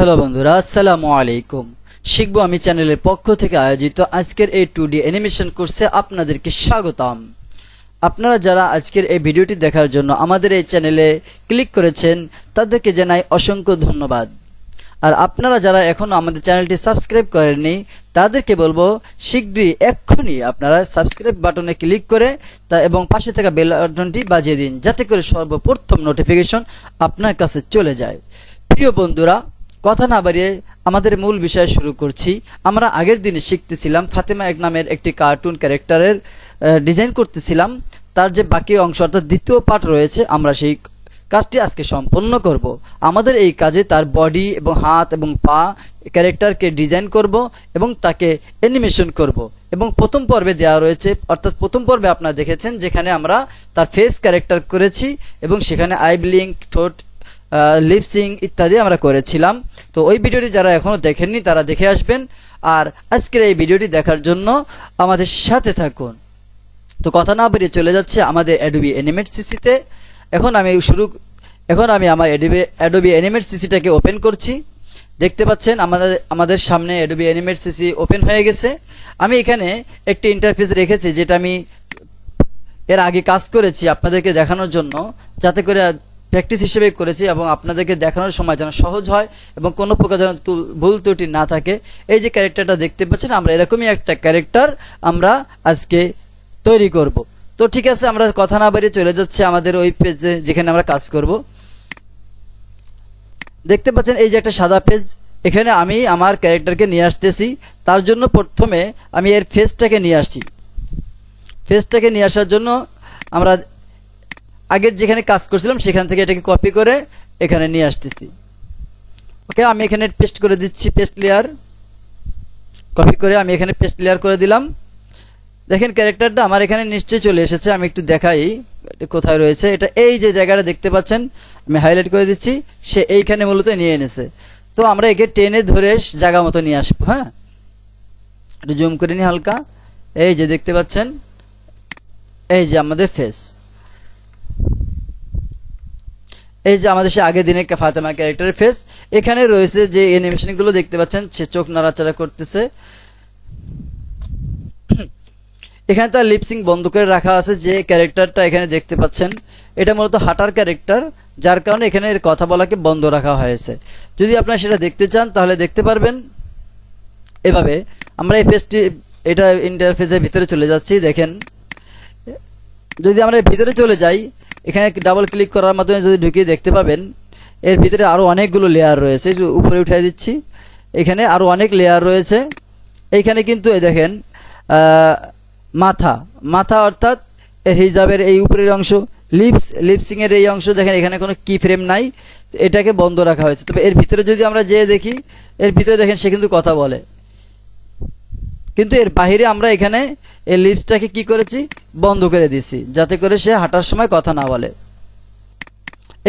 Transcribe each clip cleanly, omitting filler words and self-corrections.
Hello বন্ধুরা, আসসালামু আলাইকুম। শিখবো আমি চ্যানেলের পক্ষ থেকে আয়োজিত আজকের এই 2D অ্যানিমেশন কোর্সে আপনাদেরকে স্বাগতম। আপনারা যারা আজকের এই ভিডিওটি দেখার জন্য আমাদের এই চ্যানেলে ক্লিক করেছেন তাদেরকে জানাই অসংখ্য ধন্যবাদ। আর আপনারা যারা এখনো আমাদের চ্যানেলটি সাবস্ক্রাইব করেননি তাদেরকে বলবো শীঘ্রই এক্ষুনি আপনারা সাবস্ক্রাইব বাটনে ক্লিক করে এবং পাশে থাকা বেল বাটনটি বাজিয়ে দিন, যাতে করে সর্বপ্রথম নোটিফিকেশন আপনার কাছে চলে যায়। প্রিয় বন্ধুরা, কথা না বাড়িয়ে আমাদের মূল বিষয় শুরু করছি। আমরা আগের দিনে শিখতেছিলাম ফাতেমা এক নামের একটি কার্টুন ক্যারেক্টারের ডিজাইন করতেছিলাম। তার যে বাকি অংশ অর্থাৎ দ্বিতীয় পার্ট রয়েছে, আমরা সেই কাজটি আজকে সম্পন্ন করব। আমাদের এই কাজে তার বডি এবং হাত এবং পা ক্যারেক্টারকে ডিজাইন করব এবং তাকে অ্যানিমেশন করব। এবং প্রথম পর্বে দেওয়া রয়েছে, অর্থাৎ প্রথম পর্বে আপনারা দেখেছেন যেখানে আমরা তার ফেস ক্যারেক্টার করেছি এবং সেখানে আই ব্লিঙ্ক, ঠোঁট, লিপসিং ইত্যাদি আমরা করেছিলাম। তো ওই ভিডিওটি যারা এখনো দেখেননি তারা দেখে আসবেন। আর আজকের এই ভিডিওটি দেখার জন্য আমাদের সাথে থাকুন। তো কথা না বেরিয়ে চলে যাচ্ছে আমাদের অ্যাডোবি অ্যানিমেট সিসিতে। এখন আমি আমার অ্যাডোবি অ্যানিমেট সিসিটাকে ওপেন করছি। দেখতে পাচ্ছেন আমাদের সামনে অ্যাডোবি অ্যানিমেট সিসি ওপেন হয়ে গেছে। আমি এখানে একটি ইন্টারফেস রেখেছি যেটা আমি এর আগে কাজ করেছি আপনাদেরকে দেখানোর জন্য, যাতে করে প্র্যাকটিস হিসেবে করেছি এবং আপনাদেরকে দেখানোর সময় যেন সহজ হয় এবং কোনো প্রকার যেন ভুল ত্রুটি না থাকে। এই যে ক্যারেক্টারটা দেখতে পাচ্ছেন, আমরা এরকমই একটা ক্যারেক্টার আমরা আজকে তৈরি করব। তো ঠিক আছে, আমরা কথা না বাড়িয়ে চলে যাচ্ছি আমাদের ওই পেজে যেখানে আমরা কাজ করব। দেখতে পাচ্ছেন এই যে একটা সাদা পেজ, এখানে আমি আমার ক্যারেক্টারকে নিয়ে আসতেছি। তার জন্য প্রথমে আমি এর ফেসটাকে নিয়ে আসছি। ফেসটাকে নিয়ে আসার জন্য আমরা আগের যেখানে কাজ করছিলাম সেখান থেকে এটাকে কপি করে এখানে নিয়ে আসতেছি। ওকে, আমি এখানে পেস্ট করে দিচ্ছি, পেস্ট লেয়ার কপি করে আমি এখানে পেস্ট লেয়ার করে দিলাম। দেখেন ক্যারেক্টারটা আমার এখানে নিশ্চয়ই চলে এসেছে। আমি একটু দেখাই কোথায় রয়েছে। এটা এই যে জায়গাটা দেখতে পাচ্ছেন, আমি হাইলাইট করে দিচ্ছি, সে এইখানে মূলত নিয়ে এনেছে। তো আমরা একে টেনে ধরে জায়গা মতো নিয়ে আসবো। হ্যাঁ, একটু জুম করে নি হালকা। এই যে দেখতে পাচ্ছেন, এই যে আমাদের ফেস, এই যে আমাদের সে আগের দিনে ফাতেমা ক্যারেক্টারের ফেস। এখানে রয়েছে যে অ্যানিমেশনগুলো দেখতে পাচ্ছেন, সে চোখ নাড়াচাড়া করতেছে। এখানে তার লিপসিং বন্ধ করে রাখা আছে। যে ক্যারেক্টারটা এখানে দেখতে পাচ্ছেন এটা মূলত হাঁটার ক্যারেক্টার, যার কারণে এখানে এর কথা বলাকে বন্ধ রাখা হয়েছে। যদি আপনারা সেটা দেখতে চান তাহলে দেখতে পারবেন। এভাবে আমরা এই পেজটি এটা ইন্টারফেসের ভিতরে চলে যাচ্ছি। দেখেন, যদি আমরা ভিতরে চলে যাই, এখানে ডাবল ক্লিক করার মাধ্যমে যদি ঢুকিয়ে দেখতে পাবেন এর ভিতরে আরো অনেকগুলো লেয়ার রয়েছে। উপরে উঠিয়ে দিচ্ছি, এখানে আরো অনেক লেয়ার রয়েছে। এইখানে কিন্তু দেখেন মাথা অর্থাৎ এর হিজাবের এই উপরের অংশ, লিপসিং এর এই অংশ দেখেন, এখানে কোনো কি ফ্রেম নাই, এটাকে বন্ধ রাখা হয়েছে। তবে এর ভিতরে যদি আমরা যেয়ে দেখি, এর ভিতরে দেখেন সে কিন্তু কথা বলে, কিন্তু এর বাহিরে আমরা এখানে এই লিপসটাকে কি করেছি, বন্ধ করে দিছি, যাতে করে সে হাঁটার সময় কথা না বলে।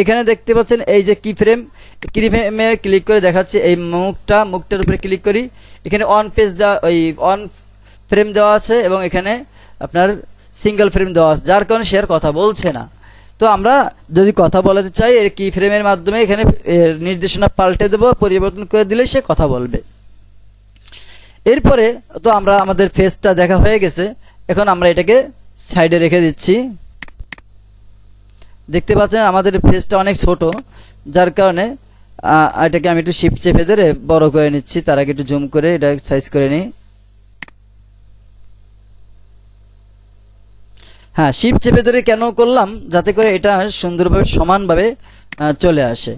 এখানে দেখতে পাচ্ছেন এই যে কি ফ্রেমে ক্লিক করে দেখাচ্ছি এই মুখটার উপরে ক্লিক করি, এখানে অন পেজ দেওয়া, ওই অন ফ্রেম দেওয়া আছে এবং এখানে আপনার সিঙ্গেল ফ্রেম দেওয়া আছে, যার কারণে সে আর কথা বলছে না। তো আমরা যদি কথা বলাতে চাই, এর কি ফ্রেমের মাধ্যমে এখানে নির্দেশনা পাল্টে দেবো, পরিবর্তন করে দিলে সে কথা বলবে। এরপরে তো আমরা আমাদের ফেসটা দেখা হয়ে গেছে, এখন আমরা এটাকে সাইডে রেখে দিচ্ছি। দেখতে পাচ্ছেন আমাদের ফেসটা অনেক ছোট, যার কারণে এটাকে আমি একটু শিফট চেপে ধরে বড় করে নিচ্ছি। তার আগে একটু জুম করে এটা সাইজ করে নিই। হ্যাঁ, শিফট চেপে ধরে কেন করলাম, যাতে করে এটা সুন্দরভাবে সমানভাবে চলে আসে।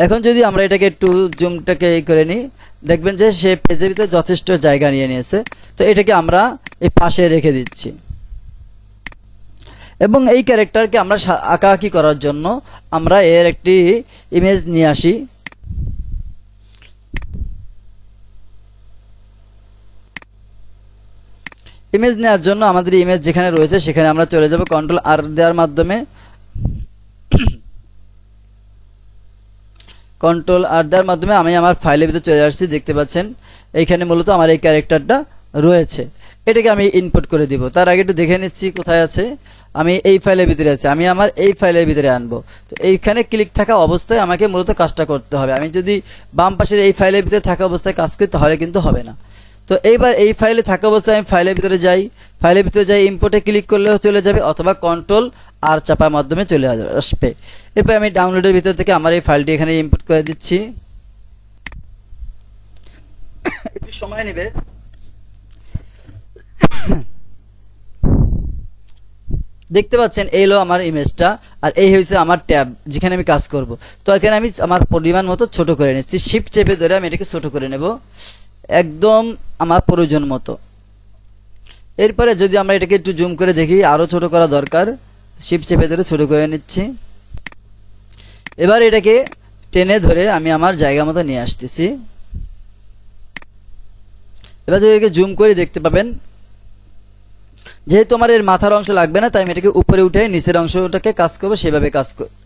এখন যদি আমরা এটাকে একটু জুমটাকে করে নিই, দেখবেন যে সে পেজের ভিতরে যথেষ্ট জায়গা নিয়ে নিয়েছে। তো এটাকে আমরা এই পাশে রেখে দিচ্ছি এবং এই ক্যারেক্টারকে আমরা আঁকাআঁকি করার জন্য আমরা এর একটি ইমেজ নিয়ে আসি। ইমেজ নেওয়ার জন্য আমাদের ইমেজ যেখানে রয়েছে সেখানে আমরা চলে যাব কন্ট্রোল আর দেওয়ার মাধ্যমে। কন্ট্রোল আর দেওয়ার মাধ্যমে আমি আমার ফাইলের ভিতরে চলে আসছি। দেখতে পাচ্ছেন এইখানে মূলত আমার এই ক্যারেক্টারটা রয়েছে। এটাকে আমি ইনপুট করে দিব। তার আগে একটু দেখে নিচ্ছি কোথায় আছে। আমি এই ফাইলের ভিতরে আছি, আমি আমার এই ফাইলের ভিতরে আনবো। তো এইখানে ক্লিক থাকা অবস্থায় আমাকে মূলত কাজটা করতে হবে। আমি যদি বাম পাশের এই ফাইলের ভিতরে থাকা অবস্থায় কাজ করি তাহলে কিন্তু হবে না। তো এইবার এই ফাইলে থাকা অবস্থায় আমি ফাইলের ভিতরে যাই, ফাইলের ভিতরে যাই ইম্পোর্টে ক্লিক করলেও চলে যাবে, অথবা কন্ট্রোল আর চাপার মাধ্যমে চলে আসবে। এরপর আমি ডাউনলোডের ভিতর থেকে আমার এই ফাইলটি এখানে ইম্পোর্ট করে দিচ্ছি। একটু সময় নেবে। দেখতে পাচ্ছেন এই হলো আমার ইমেজটা, আর এই হয়েছে আমার ট্যাব যেখানে আমি কাজ করব। তো এখানে আমি আমার পরিমাণ মতো ছোট করে নিচ্ছি, শিফট চেপে ধরে আমি এটাকে ছোট করে নেব একদম আমার প্রয়োজন মতো। এরপরে যদি আমরা এটাকে একটু জুম করে দেখি, আরো ছোট করা দরকার, শিফট চেপে ধরে ছোট করে নিচ্ছি। এবার এটাকে টেনে ধরে আমি আমার জায়গা মতো নিয়ে আসতেছি। এবার যদি এটাকে জুম করে দেখতে পাবেন, যেহেতু আমার এর মাথার অংশ লাগবে না, তাই আমি এটাকে উপরে উঠে নিচের অংশটাকে কাজ করবো, সেভাবে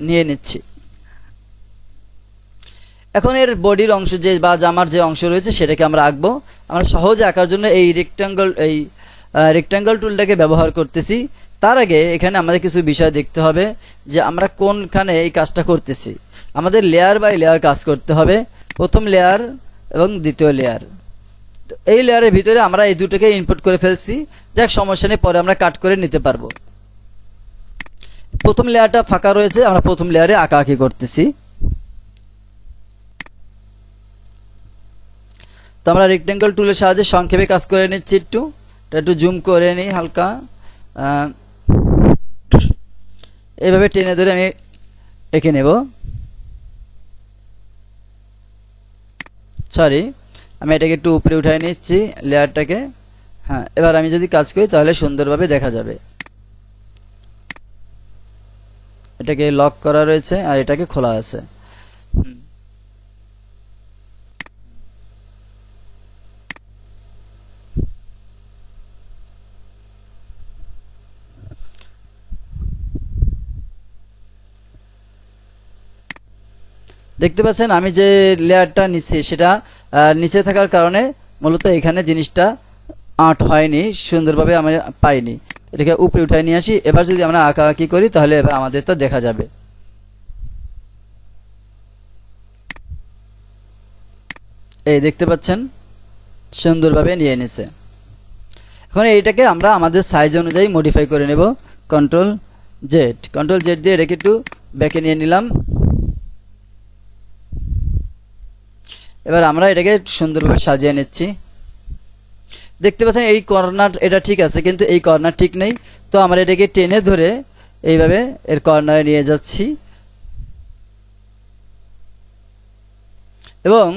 নিয়ে নিচ্ছি। এখন এর বডির অংশ যে বা জামার যে অংশ রয়েছে সেটাকে আমরা আঁকবো। আমরা সহজে আঁকার জন্য এই রেক্টাঙ্গল টুলটাকে ব্যবহার করতেছি। তার আগে এখানে আমাদের কিছু বিষয় দেখতে হবে যে আমরা কোনখানে এই কাজটা করতেছি। আমাদের লেয়ার বাই লেয়ার কাজ করতে হবে, প্রথম লেয়ার এবং দ্বিতীয় লেয়ার। এই লেয়ারের ভিতরে আমরা এই দুটোকে ইনপুট করে ফেলছি, যাক সমস্যা নেই, পরে আমরা কাট করে নিতে পারবো। প্রথম লেয়ারটা ফাঁকা রয়েছে, আমরা প্রথম লেয়ারে আঁকাআঁকি করতেছি। তো আমরা রেক্টাঙ্গল টুলের সাহায্যে সংক্ষেপে কাজ করে নিচ্ছি। একটু জুম করে নিই হালকা, এইভাবে টেনে ধরে আমি এঁকে নেব। সরি, আমি এটাকে একটু উপরে উঠাই নিচ্ছি লেয়ারটাকে। হ্যাঁ, এবার আমি যদি কাজ করি তাহলে সুন্দরভাবে দেখা যাবে। এটাকে লক করা রয়েছে আর এটাকে খোলা আছে। দেখতে পাচ্ছেন আমি যে লেয়ারটা নিচ্ছি সেটা নিচে থাকার কারণে মূলত এখানে জিনিসটা আর্ট হয়নি, সুন্দরভাবে আমরা পাইনি। এটাকে উপরে উঠায় নিয়ে আসি। এবার যদি আমরা আঁকাআঁকি করি তাহলে এবার আমাদের তা দেখা যাবে। এই দেখতে পাচ্ছেন সুন্দরভাবে নিয়ে নিছে। এখন এইটাকে আমরা আমাদের সাইজ অনুযায়ী মডিফাই করে নেব। কন্ট্রোল জেড দিয়ে এটাকে একটু ব্যাকে নিয়ে নিলাম। এবার আমরা এটাকে সুন্দরভাবে সাজিয়ে নিচ্ছি। দেখতে পাচ্ছেন এই কর্নার এটা ঠিক আছে, কিন্তু এই কর্নার ঠিক নেই। তো আমরা এটাকে টেনে ধরে এইভাবে এর কর্নারে নিয়ে যাচ্ছি এবং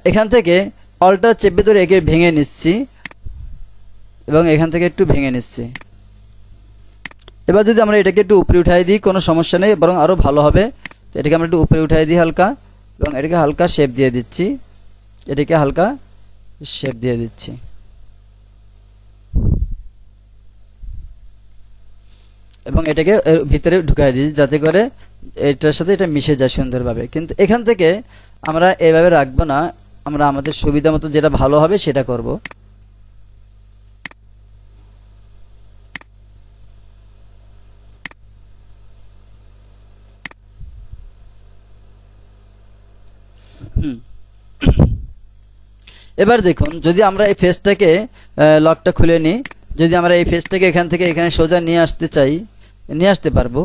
এখান থেকে অল্টার চেপে ধরে একে ভেঙে নিচ্ছি এবং এখান থেকে একটু ভেঙে নিচ্ছি। এবার যদি আমরা এটাকে একটু উপরে উঠাই দিই কোনো সমস্যা নেই, বরং আরো ভালো হবে। তো এটাকে আমরা একটু উপরে উঠাই দিই হালকা, এবং এটাকে হালকা শেপ দিয়ে দিচ্ছি। এটাকে হালকা শেপ দিয়ে দিচ্ছি। এবং এটাকে এর ভিতরে ঢুকাই দিই যাতে করে এটার সাথে এটা মিশে যায় সুন্দরভাবে। কিন্তু এখান থেকে আমরা এভাবে রাখবো না, আমরা আমাদের সুবিধা মতো যেটা ভালো হবে সেটা করব। এবার দেখুন, যদি আমরা এই ফেসটাকে লকটা খুলে নিই, যদি আমরা এই ফেসটাকে এখান থেকে এখানে সোজা নিয়ে আসতে চাই, নিয়ে আসতে পারবো।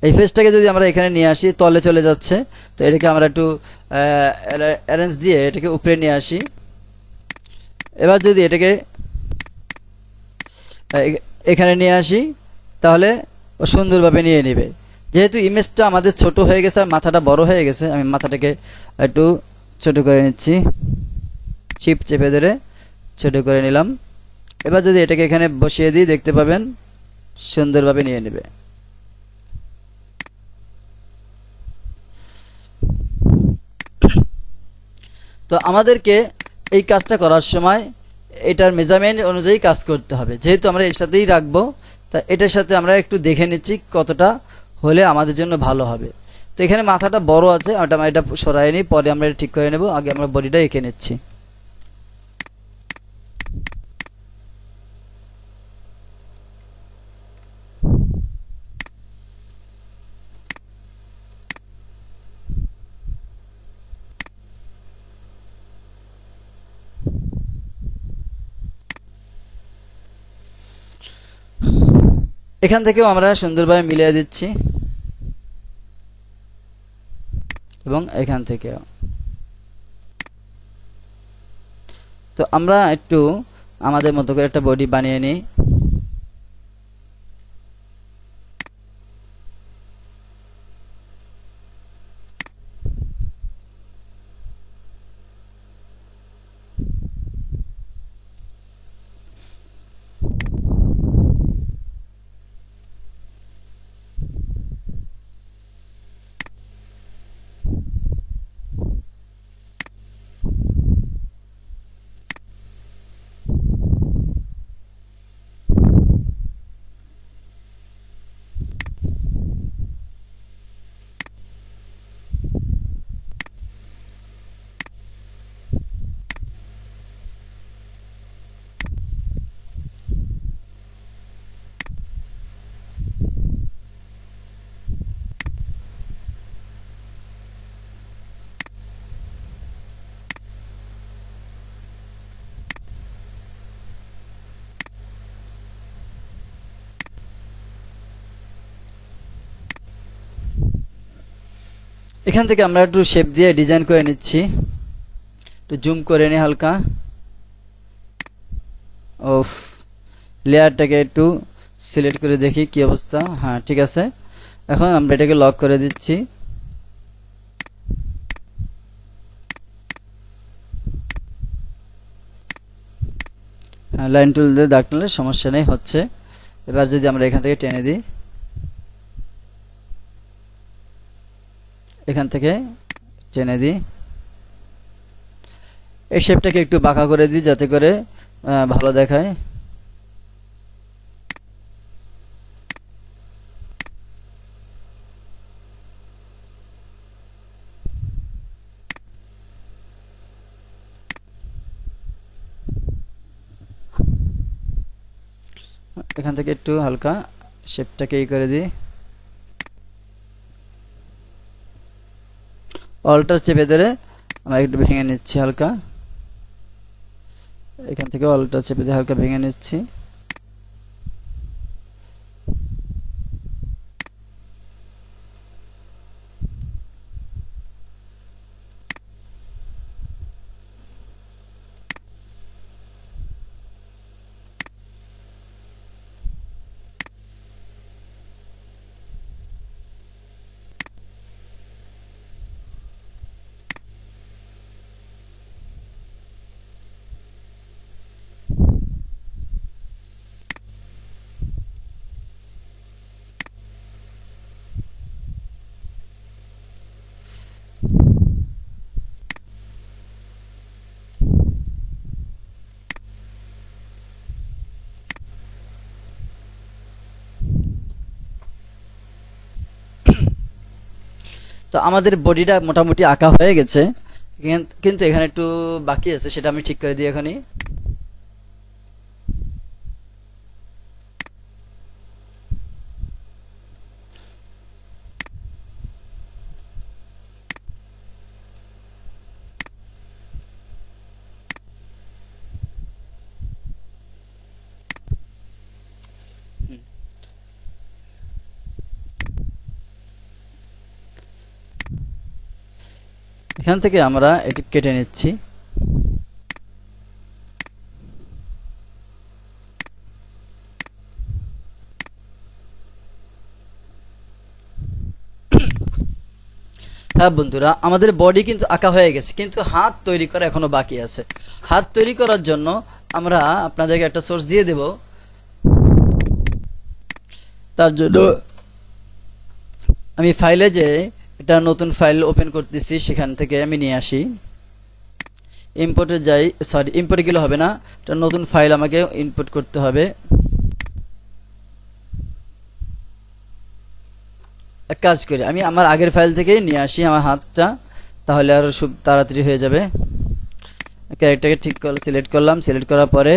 এই ফেসটাকে যদি আমরা এখানে নিয়ে আসি, তলে চলে যাচ্ছে। তো এটাকে আমরা একটু অ্যারেঞ্জ দিয়ে এটাকে উপরে নিয়ে আসি। এবার যদি এটাকে এখানে নিয়ে আসি তাহলে ও সুন্দরভাবে নিয়ে নেবে। যেহেতু ইমেজটা আমাদের ছোট হয়ে গেছে আর মাথাটা বড় হয়ে গেছে, আমি মাথাটাকে একটু ছোট করে নিচ্ছি, শিফট চেপে ধরে ছোট করে নিলাম। এবার যদি এটাকে এখানে বসিয়ে দিই, দেখতে পাবেন সুন্দরভাবে নিয়ে নেবে। তো আমাদেরকে এই কাজটা করার সময় এটার মেজারমেন্ট অনুযায়ী কাজ করতে হবে। যেহেতু আমরা এর সাথেই রাখবো, তা এটার সাথে আমরা একটু দেখে নিচ্ছি কতটা হলে আমাদের জন্য ভালো হবে। তো এখানে মাথাটা বড় আছে, এটা সরাই নিই, পরে আমরা এটা ঠিক করে নেব। আগে আমরা বডিটা এঁকে নিচ্ছি। এখান থেকেও আমরা সুন্দরভাবে মিলিয়ে দিচ্ছি, এবং এখান থেকেও। তো আমরা একটু আমাদের মতো করে একটা বডি বানিয়ে নিই। এখান থেকে আমরা একটু শেপ দিয়ে ডিজাইন করে নিচ্ছি, একটু জুম করে নিই হালকা। ওফ, লেয়ারটাকে একটু সিলেক্ট করে দেখি কি অবস্থা। হ্যাঁ, ঠিক আছে। এখন আমরা এটাকে লক করে দিচ্ছি। হ্যাঁ, লাইন টুল দিয়ে দাগ টানলে সমস্যা নেই, হচ্ছে। এবার যদি আমরা এখান থেকে টেনে দিই, এখান থেকে টেনে দিই, এই শেপটাকে একটু বাঁকা করে দিই যাতে করে ভালো দেখায়। এখান থেকে একটু হালকা শেপটাকে ই করে দিই, অল্টার চেপে ধরে আমরা একটু ভেঙে নিচ্ছি হালকা। এখান থেকে অল্টার চেপে দিয়ে হালকা ভেঙে নিচ্ছি। তো আমাদের বডিটা মোটামুটি আঁকা হয়ে গেছে, কিন্তু এখানে একটু বাকি আছে, সেটা আমি ঠিক করে দিই এখনই। এখান থেকে আমরা এটি কেটে নিচ্ছি। হ্যাঁ বন্ধুরা, আমাদের বডি কিন্তু আঁকা হয়ে গেছে, কিন্তু হাত তৈরি করা এখনো বাকি আছে। হাত তৈরি করার জন্য আমরা আপনাদেরকে একটা সোর্স দিয়ে দেব। তার জন্য আমি ফাইলে যে এটা নতুন ফাইল ওপেন করতেছি, সেখান থেকে আমি নিয়ে আসি। ইম্পোর্টে যাই, সরি ইম্পোর্টে গেলে হবে না, এটা নতুন ফাইল আমাকে ইনপুট করতে হবে। এক কাজ করি, আমি আমার আগের ফাইল থেকেই নিয়ে আসি আমার হাতটা, তাহলে আরো খুব তাড়াতাড়ি হয়ে যাবে। ক্যারেক্টারকে ঠিক করে সিলেক্ট করলাম, সিলেক্ট করার পরে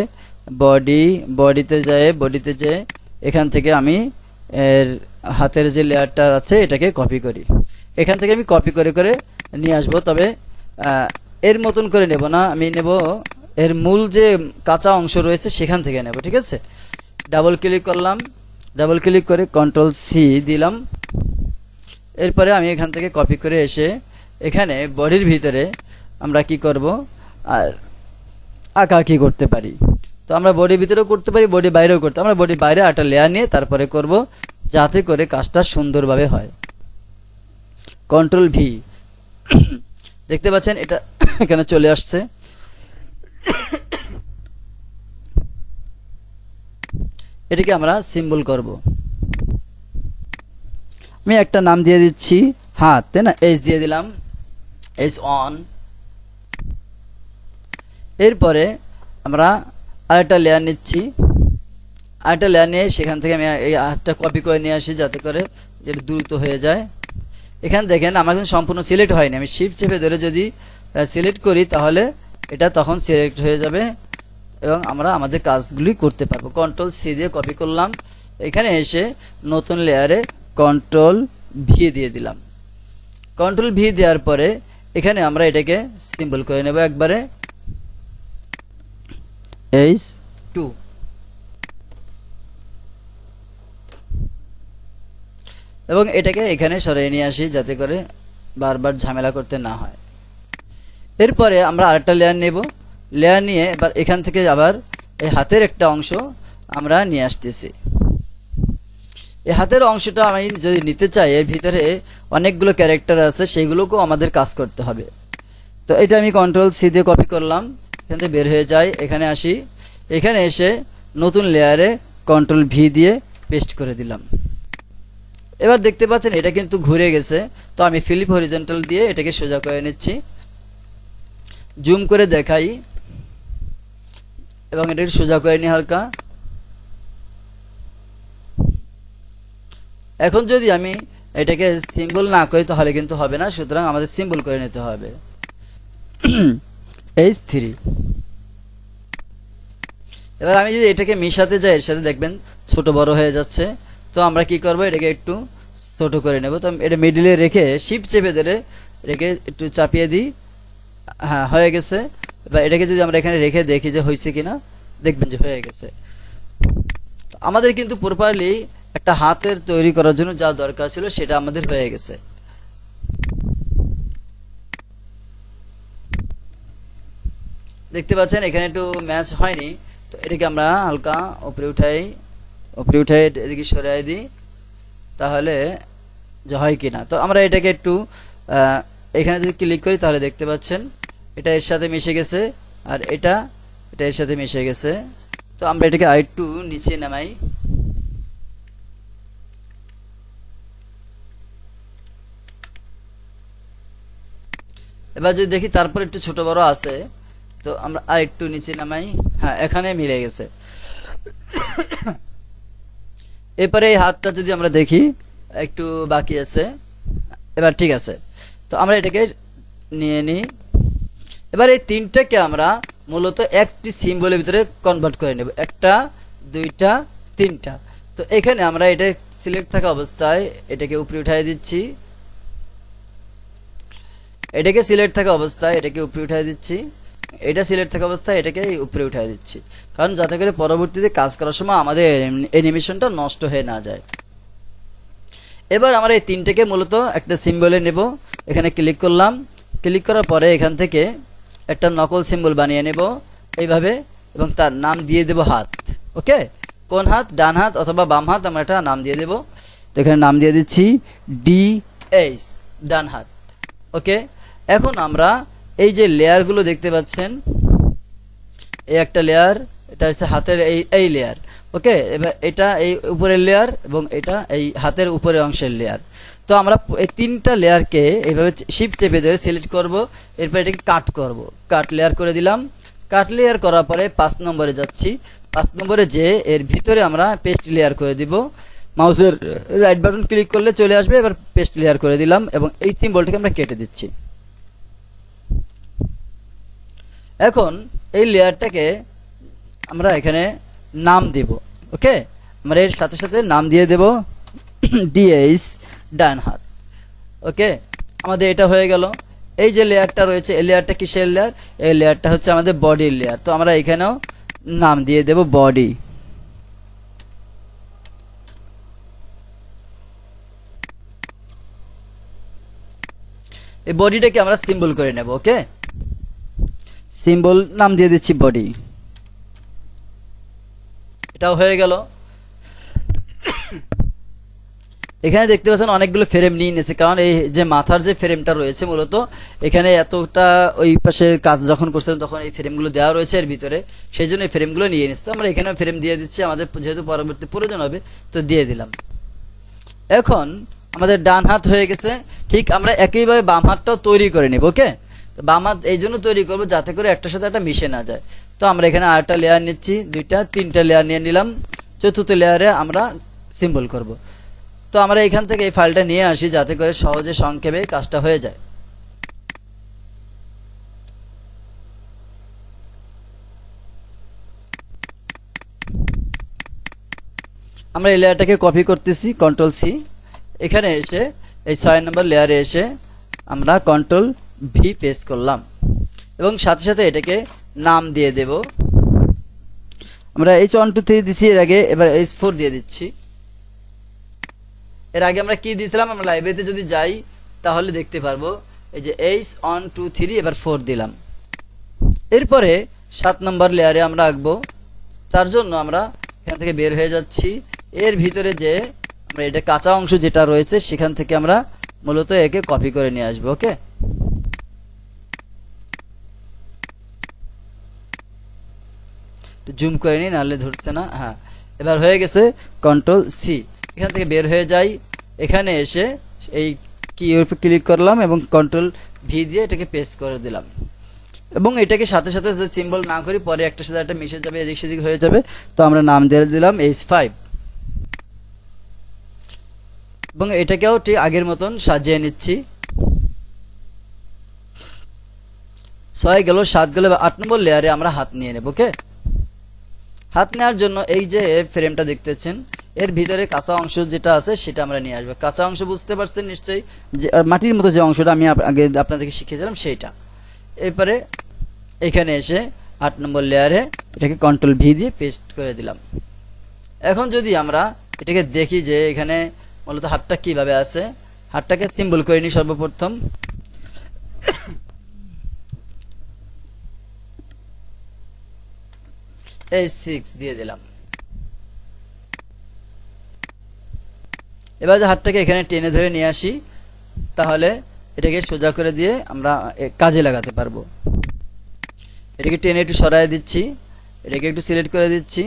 বডিতে যেয়ে এখান থেকে আমি এর হাতের যে লেয়ারটা আছে এটাকে কপি করি। এখান থেকে আমি কপি করে করে নিয়ে আসবো, তবে এর মতন করে নেব না, আমি নেব এর মূল যে কাঁচা অংশ রয়েছে সেখান থেকে নেব। ঠিক আছে, ডাবল ক্লিক করলাম, ডাবল ক্লিক করে কন্ট্রোল সি দিলাম। এরপরে আমি এখান থেকে কপি করে এসে এখানে বডির ভিতরে আমরা কি করব, আর আঁকাআঁকি করতে পারি। তো আমরা বডির ভিতরেও করতে পারি, বডি বাইরেও করতে, আমরা বডির বাইরে একটা লেয়ার নিয়ে তারপরে করব, যাতে করে কাজটা সুন্দরভাবে হয়। কন্ট্রোল ভি, দেখতে পাচ্ছেন এটা এখানে চলে আসছে। এটাকে আমরা সিম্বল করব। আমি একটা নাম দিয়ে দিচ্ছি হাত, তাই না, এস দিয়ে দিলাম, এস অন। এরপরে আমরা আরেকটা লেয়ার নিচ্ছি, আরেকটা লেয়ার নিয়ে সেখান থেকে আমি এই হাতটা কপি করে নিয়ে আসি, যাতে করে যেটা দ্রুত হয়ে যায়। এখানে দেখেন আমার কিন্তু সম্পূর্ণ সিলেক্ট হয়নি, আমি শিফট চেপে ধরে যদি সিলেক্ট করি তাহলে এটা তখন সিলেক্ট হয়ে যাবে এবং আমরা আমাদের কাজগুলি করতে পারবো। কন্ট্রোল সি দিয়ে কপি করলাম, এখানে এসে নতুন লেয়ারে কন্ট্রোল ভি দিয়ে দিলাম। কন্ট্রোল ভি দেওয়ার পরে এখানে আমরা এটাকে সিম্বল করে নেব একবারে, H2। এবং এটাকে এখানে সরিয়ে নিয়ে আসি, যাতে করে বারবার ঝামেলা করতে না হয়। এরপরে আমরা আরেকটা লেয়ার নেব, লেয়ার নিয়ে এবার এখান থেকে আবার এই হাতের একটা অংশ আমরা নিয়ে আসতেছি। এই হাতের অংশটা আমি যদি নিতে চাই, এর ভিতরে অনেকগুলো ক্যারেক্টার আছে, সেইগুলোকেও আমাদের কাজ করতে হবে। তো এটা আমি কন্ট্রোল সি দিয়ে কপি করলাম, এখান থেকে বের হয়ে যায়, এখানে আসি, এখানে এসে নতুন লেয়ারে কন্ট্রোল ভি দিয়ে পেস্ট করে দিলাম। এবার দেখতে পাচ্ছেন এটা কিন্তু ঘুরে গেছে, তো আমি ফ্লিপ হরিজন্টাল দিয়ে এটাকে সোজা করে নিচ্ছি, জুম করে দেখাই এবং এটাকে সোজা করে নিই হালকা। এখন যদি আমি এটাকে সিম্বল না করি তাহলে কিন্তু হবে না, সুতরাং আমাদের সিম্বল করে নিতে হবে। H3। এবার আমি যদি এটাকে মিশাতে যাই, এর সাথে দেখবেন ছোট বড় হয়ে যাচ্ছে। তো আমরা কি করব, এটাকে একটু ছোট করে নেব। তো এটা মিডিলে রেখে শিফট চেপে ধরে রেখে একটু চাপিয়ে দিই, হ্যাঁ হয়ে গেছে। এবার এটাকে যদি আমরা এখানে রেখে দেখি যে হয়েছে কিনা, দেখবেন যে হয়ে গেছে। আমাদের কিন্তু প্রপারলি একটা হাতের তৈরি করার জন্য যা দরকার ছিল সেটা আমাদের হয়ে গেছে। দেখতে পাচ্ছেন এখানে একটু ম্যাচ হয়নি, তো এটাকে আমরা হালকা উপরে উঠাই এদিকে সরিয়ে দিই, তাহলে যে হয় কিনা। তো আমরা এটাকে একটু এখানে যদি ক্লিক করি তাহলে দেখতে পাচ্ছেন এটা এর সাথে মিশে গেছে, আর এটা এর সাথে মিশে গেছে। তো আমরা এটাকে আরেকটু নিচে নামাই, এবার যদি দেখি তারপর একটু ছোট বড় আছে, তো আমরা আরেকটু নিচে নামাই, হ্যাঁ এখানে মিলে গেছে। এরপরে এই হাতটা যদি আমরা দেখি একটু বাকি আছে, এবার ঠিক আছে। তো আমরা এটাকে নিয়ে নিই। এবার এই তিনটাকে আমরা মূলত একটি সিম্বলের ভিতরে কনভার্ট করে নেব, একটা দুইটা তিনটা। তো এখানে আমরা এটা সিলেক্ট থাকা অবস্থায় এটাকে উপরে উঠাই দিচ্ছি, এটাকে সিলেক্ট থাকা অবস্থায় এটাকে উপরে উঠাই দিচ্ছি, এটা সিলেক্ট থাকা অবস্থায় এটাকে উপরে উঠাই দিচ্ছি, কারণ যাতে করে পরবর্তীতে কাজ করার সময় আমাদের অ্যানিমেশনটা নষ্ট হয়ে না যায়। এবার আমরা এই তিনটাকে মূলত একটা সিম্বলে নেব, এখানে ক্লিক করলাম, ক্লিক করার পরে এখান থেকে একটা নকল সিম্বল বানিয়ে নেব এইভাবে, এবং তার নাম দিয়ে দেব হাত। ওকে, কোন হাত, ডান হাত অথবা বাম হাত, আমরা একটা নাম দিয়ে দেব। তো এখানে নাম দিয়ে দিচ্ছি DS, ডান হাত। ওকে, এখন আমরা এই যে লেয়ারগুলো দেখতে পাচ্ছেন, এই একটা লেয়ার, এটা হচ্ছে হাতের এই লেয়ার। ওকে, এবার এটা এই উপরের লেয়ার এবং এটা এই হাতের উপরের অংশের লেয়ার। তো আমরা এই তিনটা লেয়ারকে এইভাবে শিফট চেপে ধরে সিলেক্ট করব, এরপর এটাকে কাট করব, কাট লেয়ার করে দিলাম। কাট লেয়ার করার পরে 5 নম্বরে যাচ্ছি, 5 নম্বরে যে এর ভিতরে আমরা পেস্ট লেয়ার করে দিব। মাউসের রাইট বাটন ক্লিক করলে চলে আসবে। এবার পেস্ট লেয়ার করে দিলাম এবং এই সিম্বলটাকে আমরা কেটে দিচ্ছি। এখন এই লেয়ারটাকে আমরা এখানে নাম দেব। ওকে, আমরা এর সাথে সাথে নাম দিয়ে দেব ডিএইচ ডান হাত। ওকে, আমাদের এটা হয়ে গেল। এই যে লেয়ারটা রয়েছে, এই লেয়ারটা কিসের লেয়ার? এই লেয়ারটা হচ্ছে আমাদের বডির লেয়ার। তো আমরা এখানেও নাম দিয়ে দেব বডি। এই বডিটাকে আমরা সিম্বল করে নেব। ওকে, সিম্বল নাম দিয়ে দিচ্ছি বডি। এটাও হয়ে গেল। এখানে দেখতে পাচ্ছেন অনেকগুলো ফ্রেম নিয়ে নিয়েছে, কারণ এই যে মাথার যে ফ্রেমটা রয়েছে মূলত এখানে এতটা ওই পাশে কাজ যখন করছিলাম তখন এই ফ্রেমগুলো দেওয়া রয়েছে এর ভিতরে, সেই জন্য এই ফ্রেমগুলো নিয়ে নিচ্ছে। তো আমরা এখানে ফ্রেম দিয়ে দিচ্ছি, আমাদের যেহেতু পরবর্তী প্রয়োজন হবে তো দিয়ে দিলাম। এখন আমাদের ডান হাত হয়ে গেছে। ঠিক আমরা একইভাবে বাম হাতটাও তৈরি করে নেব। ওকে, তো বাম হাত এই জন্য তৈরি করবো যাতে করে একটার সাথে একটা মিশে না যায়। তো আমরা এখানে আরেকটা লেয়ার নিচ্ছি, দুইটা তিনটা লেয়ার নিয়ে নিলাম। চতুর্থ লেয়ারে আমরা সিম্বল করব। তো আমরা এখান থেকে এই ফাইলটা নিয়ে আসি যাতে করে সহজে সংক্ষেপে কাজটা হয়ে যায়। আমরা এই লেয়ারটাকে কপি করতেছি, কন্ট্রোল সি। এখানে এসে এই 6 নম্বর লেয়ারে এসে আমরা কন্ট্রোল ভি পেস্ট করলাম এবং সাথে সাথে এটাকে নাম দিয়ে দেব। আমরা H1 2 3 দিছি এর আগে, এবার H4 দিয়ে দিচ্ছি। এর আগে আমরা কি দিয়েছিলাম? আমরা লাইব্রেরিতে যদি যাই তাহলে দেখতে পারবো এই যে H1 2 3, এবার 4 দিলাম। এরপরে 7 নম্বর লেয়ারে আমরা আঁকবো। তার জন্য আমরা এখান থেকে বের হয়ে যাচ্ছি। এর ভিতরে যে আমরা এটা কাঁচা অংশ যেটা রয়েছে সেখান থেকে আমরা মূলত একে কপি করে নিয়ে আসবো। ওকে, জুম করে নিই নাহলে ধরছে না। হ্যাঁ, এবার হয়ে গেছে। কন্ট্রোল সি, এখান থেকে বের হয়ে যাই। এখানে এসে এই কি উপর ক্লিক করলাম এবং কন্ট্রোল ভি দিয়ে এটাকে পেস্ট করে দিলাম এবং এটাকে সাথে সাথে যদি সিম্বল না করি পরে একটার সাথে একটা মিশে যাবে, এদিক সেদিক হয়ে যাবে। তো আমরা নাম দিয়ে দিলাম H5 এবং এটাকেও ঠিক আগের মতন সাজিয়ে নিচ্ছি। 6 গেল, 7 গেল। 8 নম্বর লেয়ারে আমরা হাত নিয়ে নেব। ওকে, হাত নেওয়ার জন্য এই যে ফ্রেমটা দেখতেছেন এর ভিতরে কাঁচা অংশ যেটা আছে সেটা আমরা নিয়ে আসবো। কাঁচা অংশ বুঝতে পারছেন নিশ্চয়ই, যে মাটির মতো যে অংশটা আমি আগে আপনাদেরকে শিখিয়েছিলাম সেইটা। এরপরে এখানে এসে 8 নম্বর লেয়ারে এটাকে কন্ট্রোল ভি দিয়ে পেস্ট করে দিলাম। এখন যদি আমরা এটাকে দেখি যে এখানে মূলত হাতটা কিভাবে আছে, হাতটাকে সিম্বল করে নিই সর্বপ্রথম। H6 দিয়ে দিলাম। এবার যে হাতটাকে এখানে টেনে ধরে নিয়ে আসি, তাহলে এটাকে সোজা করে দিয়ে আমরা কাজে লাগাতে পারবো। এটাকে টেনে একটু সরাই দিচ্ছি, এটাকে একটু সিলেক্ট করে দিচ্ছি।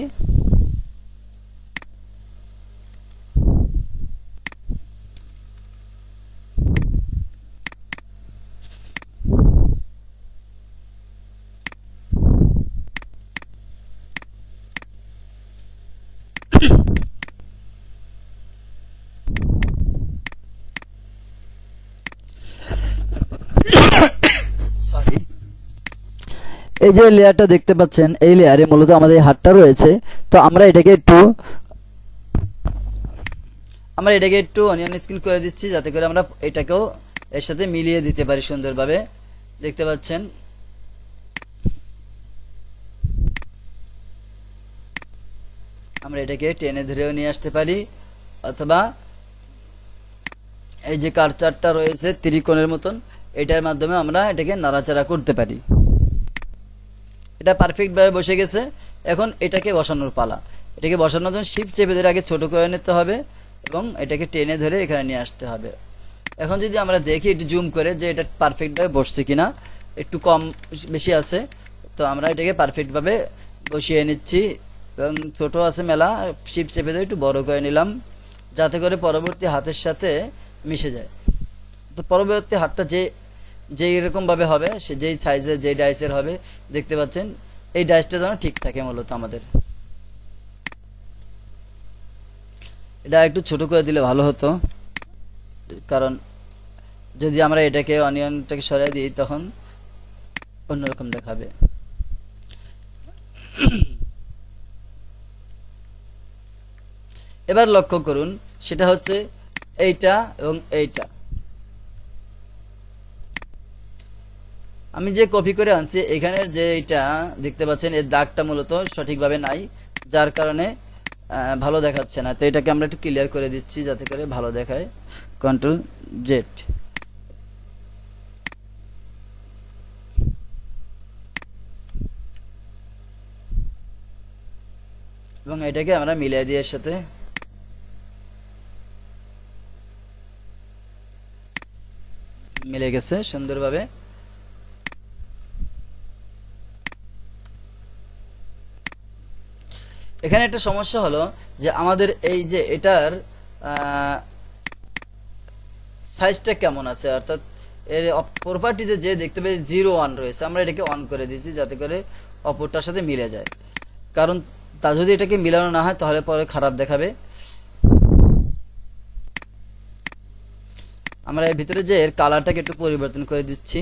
এই যে লেয়ারটা দেখতে পাচ্ছেন, এই লেয়ারে মূলত আমাদের হাতটা রয়েছে। তো আমরা এটাকে একটু অনিয়ন স্কিন করে দিচ্ছি যাতে করে আমরা এটাকেও এর সাথে মিলিয়ে দিতে পারি সুন্দরভাবে। দেখতে পাচ্ছেন আমরা এটাকে টেনে ধরেও নিয়ে আসতে পারি, অথবা এই যে কার্সারটা রয়েছে ত্রিকোণের মতন, এটার মাধ্যমে আমরা এটাকে নাড়াচাড়া করতে পারি। এটা পারফেক্ট ভাবে বসে গেছে। এখন এটাকে বসানোর পালা। এটাকে বসানোর জন্য শিফট চেপে ধরে আগে ছোট করে নিতে হবে এবং এটাকে টেনে ধরে এখানে নিয়ে আসতে হবে। এখন যদি আমরা দেখি একটু জুম করে যে এটা পারফেক্ট ভাবে বসছে কিনা, একটু কম বেশি আছে, তো আমরা এটাকে পারফেক্ট ভাবে বসিয়ে নিচ্ছি এবং ছোট আছে মেলা, শিফট চেপে ধরে একটু বড় করে নিলাম যাতে করে পরবর্তী হাতের সাথে মিশে যায়। তো পরবর্তী হাতটা যেই রকম ভাবে হবে, সে যেই সাইজের যেই ডাইসের হবে, দেখতে পাচ্ছেন এই ডাইসটা যেন ঠিক থাকে মূলত আমাদের। এটা একটু ছোট করে দিলে ভালো হতো, কারণ যদি আমরা এটাকে অনিয়নটাকে সরিয়ে দিই তখন অন্যরকম দেখাবে। এবার লক্ষ্য করুন, সেটা হচ্ছে এইটা এবং এইটা। আমি যে কপি করে আনছি এখানের যে এইটা দেখতে পাচ্ছেন, এর দাগটা মূলত সঠিকভাবে নাই, যার কারণে ভালো দেখাচ্ছে না। তো এটাকে আমরা একটু ক্লিয়ার করে দিচ্ছি যাতে করে ভালো দেখায়। কন্ট্রোল জেড, এবং এটাকে আমরা মিলিয়ে দিয়ে এর সাথে মিলে গেছে সুন্দরভাবে। এখানে একটা সমস্যা হলো যে আমাদের এই যে এটার সাইজটা কেমন আছে, অর্থাৎ এর প্রপার্টিতে যে দেখতে পাই 0 1 রয়েছে, আমরা এটাকে অন করে দিয়েছি যাতে করে অপরটার সাথে মিলে যায়, কারণ তা যদি এটাকে মিলানো না হয় তাহলে পরে খারাপ দেখাবে। আমরা এর ভিতরে যে এর কালারটাকে একটু পরিবর্তন করে দিচ্ছি।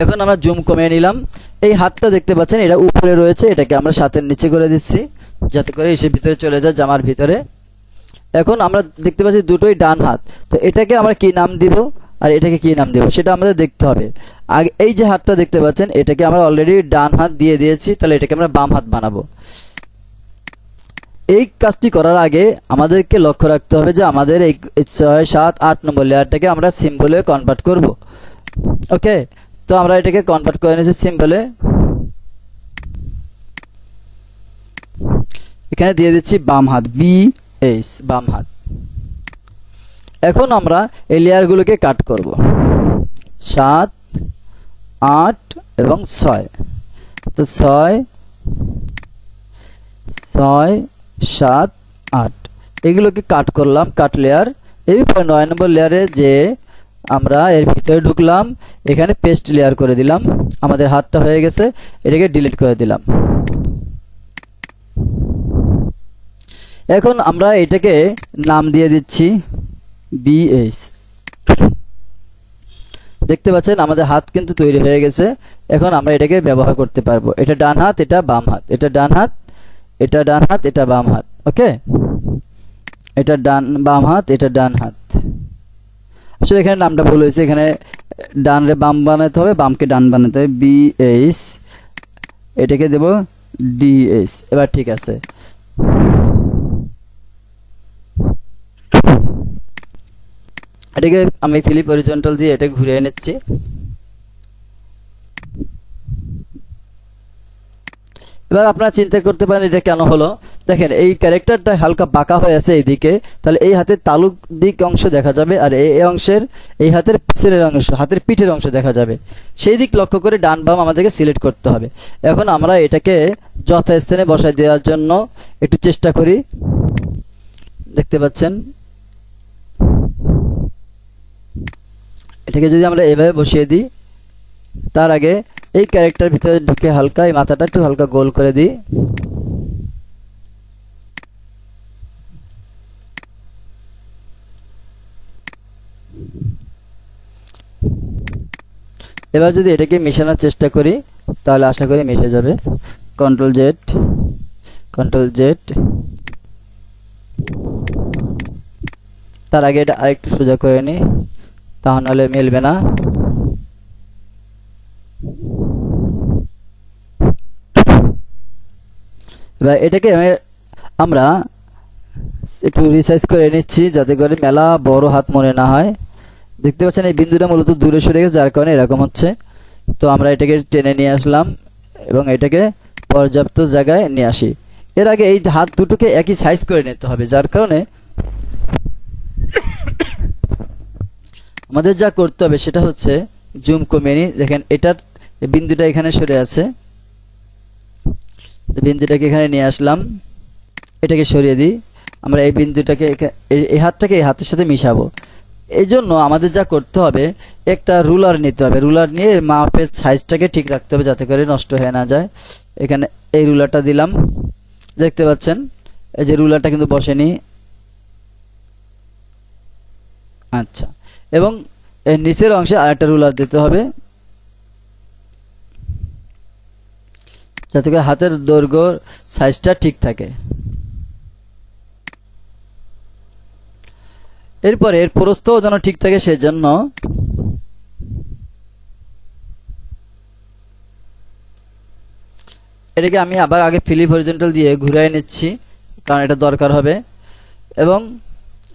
এখন আমরা জুম কমিয়ে নিলাম। এই হাতটা দেখতে পাচ্ছেন এটা উপরে রয়েছে, এটাকে আমরা সাথে নিচে করে দিচ্ছি যাতে করে এসে ভিতরে চলে যায় জামার ভিতরে। এখন আমরা দেখতে পাচ্ছি দুটোই ডান হাত, তো এটাকে আমরা কি নাম দিব আর এটাকে কি নাম দেব সেটা আমাদের দেখতে হবে। আগে এই যে হাতটা দেখতে পাচ্ছেন এটাকে আমরা অলরেডি ডান হাত দিয়ে দিয়েছি, তাহলে এটাকে আমরা বাম হাত বানাবো। এই কাজটি করার আগে আমাদেরকে লক্ষ্য রাখতে হবে যে আমাদের এই 6 7 8 নম্বর লেয়ারটাকে আমরা সিম্বলে কনভার্ট করব। ওকে, তো আমরা এটাকে কনভার্ট করে নিয়েছি সিম্বলে। এখানে দিয়ে দিচ্ছি বাম হাত, BH বাম হাত। এখন আমরা এই লেয়ারগুলোকে কাট করব 7 8 এবং 6। তো 6 6 7 8 এগুলোকে কাট করলাম, কাট লেয়ার। এরপর 9 নম্বর লেয়ারে যে আমরা এর ভিতরে ঢুকলাম, এখানে পেস্ট লেয়ার করে দিলাম। আমাদের হাতটা হয়ে গেছে, এটাকে ডিলিট করে দিলাম। এখন আমরা এটাকে নাম দিয়ে দিচ্ছি BH। দেখতে পাচ্ছেন আমাদের হাত কিন্তু তৈরি হয়ে গেছে। এখন আমরা এটাকে ব্যবহার করতে পারবো। এটা ডান হাত, এটা বাম হাত, এটা ডান হাত, এটা ডান হাত, এটা বাম হাত। ওকে, এটা বাম হাত, এটা ডান হাত। আসলে এখানে নামটা ভুল হয়েছে, এখানে ডানরে বাম বানাতে হবে, বামকে ডান বানাতে হবে। BH, এটাকে দেব DH। এবার ঠিক আছে। এটাকে আমি ফিলিপ হরিজন্টাল দিয়ে এটা ঘুরিয়ে নিচ্ছি। এবার আপনারা চিন্তা করতে পারেন এটা কেন হলো। দেখেন এই ক্যারেক্টারটা হালকা বাঁকা হয়ে আছে এইদিকে, তাহলে এই হাতের তালুক দিক অংশ দেখা যাবে, আর এই অংশের এই হাতের পিছনের অংশ, হাতের পিঠের অংশ দেখা যাবে। সেই দিক লক্ষ্য করে ডান বাম আমাদেরকে সিলেক্ট করতে হবে। এখন আমরা এটাকে যথাস্থানে বসায় দেওয়ার জন্য একটু চেষ্টা করি। দেখতে পাচ্ছেন এটাকে যদি আমরা এভাবে বসিয়ে দিই, তার আগে এই ক্যারেক্টার ভিতরে ঢুকে হালকা এই মাথাটা একটু হালকা গোল করে দিই। এবার যদি এটাকে মেশানোর চেষ্টা করি তাহলে আশা করি মিশে যাবে। Control Z, control Z. তার আগে এটা আরেকটু সোজা করে নিই, তা নাহলে মিলবে না। এবার এটাকে আমরা একটু রিসাইজ করে নিচ্ছি যাতে করে মেলা বড় হাত মনে না হয়। দেখতে পাচ্ছেন এই বিন্দুটা মূলত দূরে সরে গেছে, যার কারণে এরকম হচ্ছে। তো আমরা এটাকে টেনে নিয়ে আসলাম এবং এটাকে পর্যাপ্ত জায়গায় নিয়ে আসি। এর আগে এই হাত দুটোকে একই সাইজ করে নিতে হবে, যার কারণে আমাদের যা করতে হবে সেটা হচ্ছে জুম কমিয়ে নিই। দেখেন এটার বিন্দুটা এখানে সরে আছে, বিন্দুটাকে এখানে নিয়ে আসলাম, এটাকে সরিয়ে দিই। আমরা এই বিন্দুটাকে এই হাতটাকে এই হাতের সাথে মিশাবো। এই জন্য আমাদের যা করতে হবে, একটা রুলার নিতে হবে, রুলার নিয়ে মাপের সাইজটাকে ঠিক রাখতে হবে যাতে করে নষ্ট হয়ে না যায়। এখানে এই রুলারটা দিলাম, দেখতে পাচ্ছেন এই যে রুলারটা কিন্তু বসেনি। আচ্ছা, এবং এর নিচের অংশে আরেকটা রুলার দিতে হবে যাতে করে হাতের দৈর্ঘ্য সাইজটা ঠিক থাকে। এরপরে এর প্রস্থও যেন ঠিক থাকে, সেজন্য এটাকে আমি আবার আগে ফিলিপ হরিজন্টাল দিয়ে ঘুরিয়ে নিচ্ছি, কারণ এটা দরকার হবে, এবং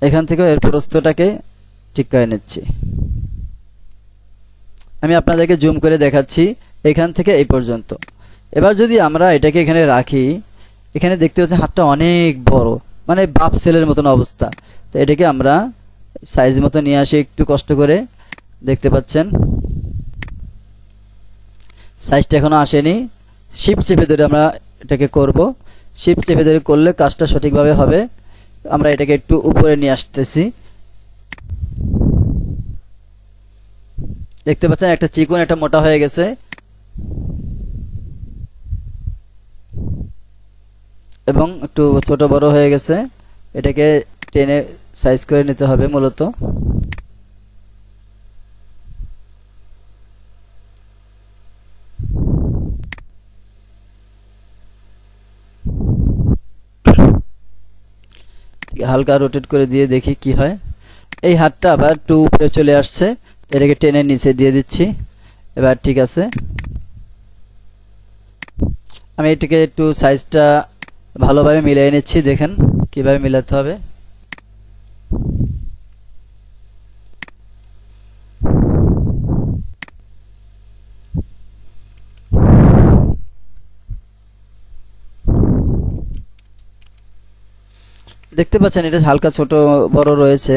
এখান থেকে এর প্রস্থটাকে ঠিক করে নিচ্ছি। আমি আপনাদেরকে জুম করে দেখাচ্ছি এখান থেকে এই পর্যন্ত। এবার যদি আমরা এটাকে এখানে রাখি, এখানে দেখতে পাচ্ছি হাতটা অনেক বড়, মানে বাপ সেলের মতন অবস্থা। তো এটাকে আমরা সাইজ মতো নিয়ে আসি, একটু কষ্ট করে, দেখতে পাচ্ছেন সাইজটা এখনো আসেনি। শিফট চেপে ধরে আমরা এটাকে করব, শিফট চেপে ধরে করলে কাজটা সঠিকভাবে হবে। আমরা এটাকে একটু উপরে নিয়ে আসতেছি, দেখতে পাচ্ছেন একটা চিকন একটা মোটা হয়ে গেছে, এবং একটু ছোট বড় হয়ে গেছে। এটাকে টেনে সাইজ করে নিতে হবে মূলত। হালকা রোটেট করে দিয়ে দেখি কি হয়। এই হাতটা আবার একটু উপরে চলে আসছে, এটাকে টেনে নিচে দিয়ে দিচ্ছি। এবার ঠিক আছে, আমি এটাকে একটু সাইজটা ভালোভাবে মিলিয়ে নিচ্ছি। দেখেন কিভাবে মিলাতে হবে। দেখতে পাচ্ছেন এটা হালকা ছোট বড় রয়েছে,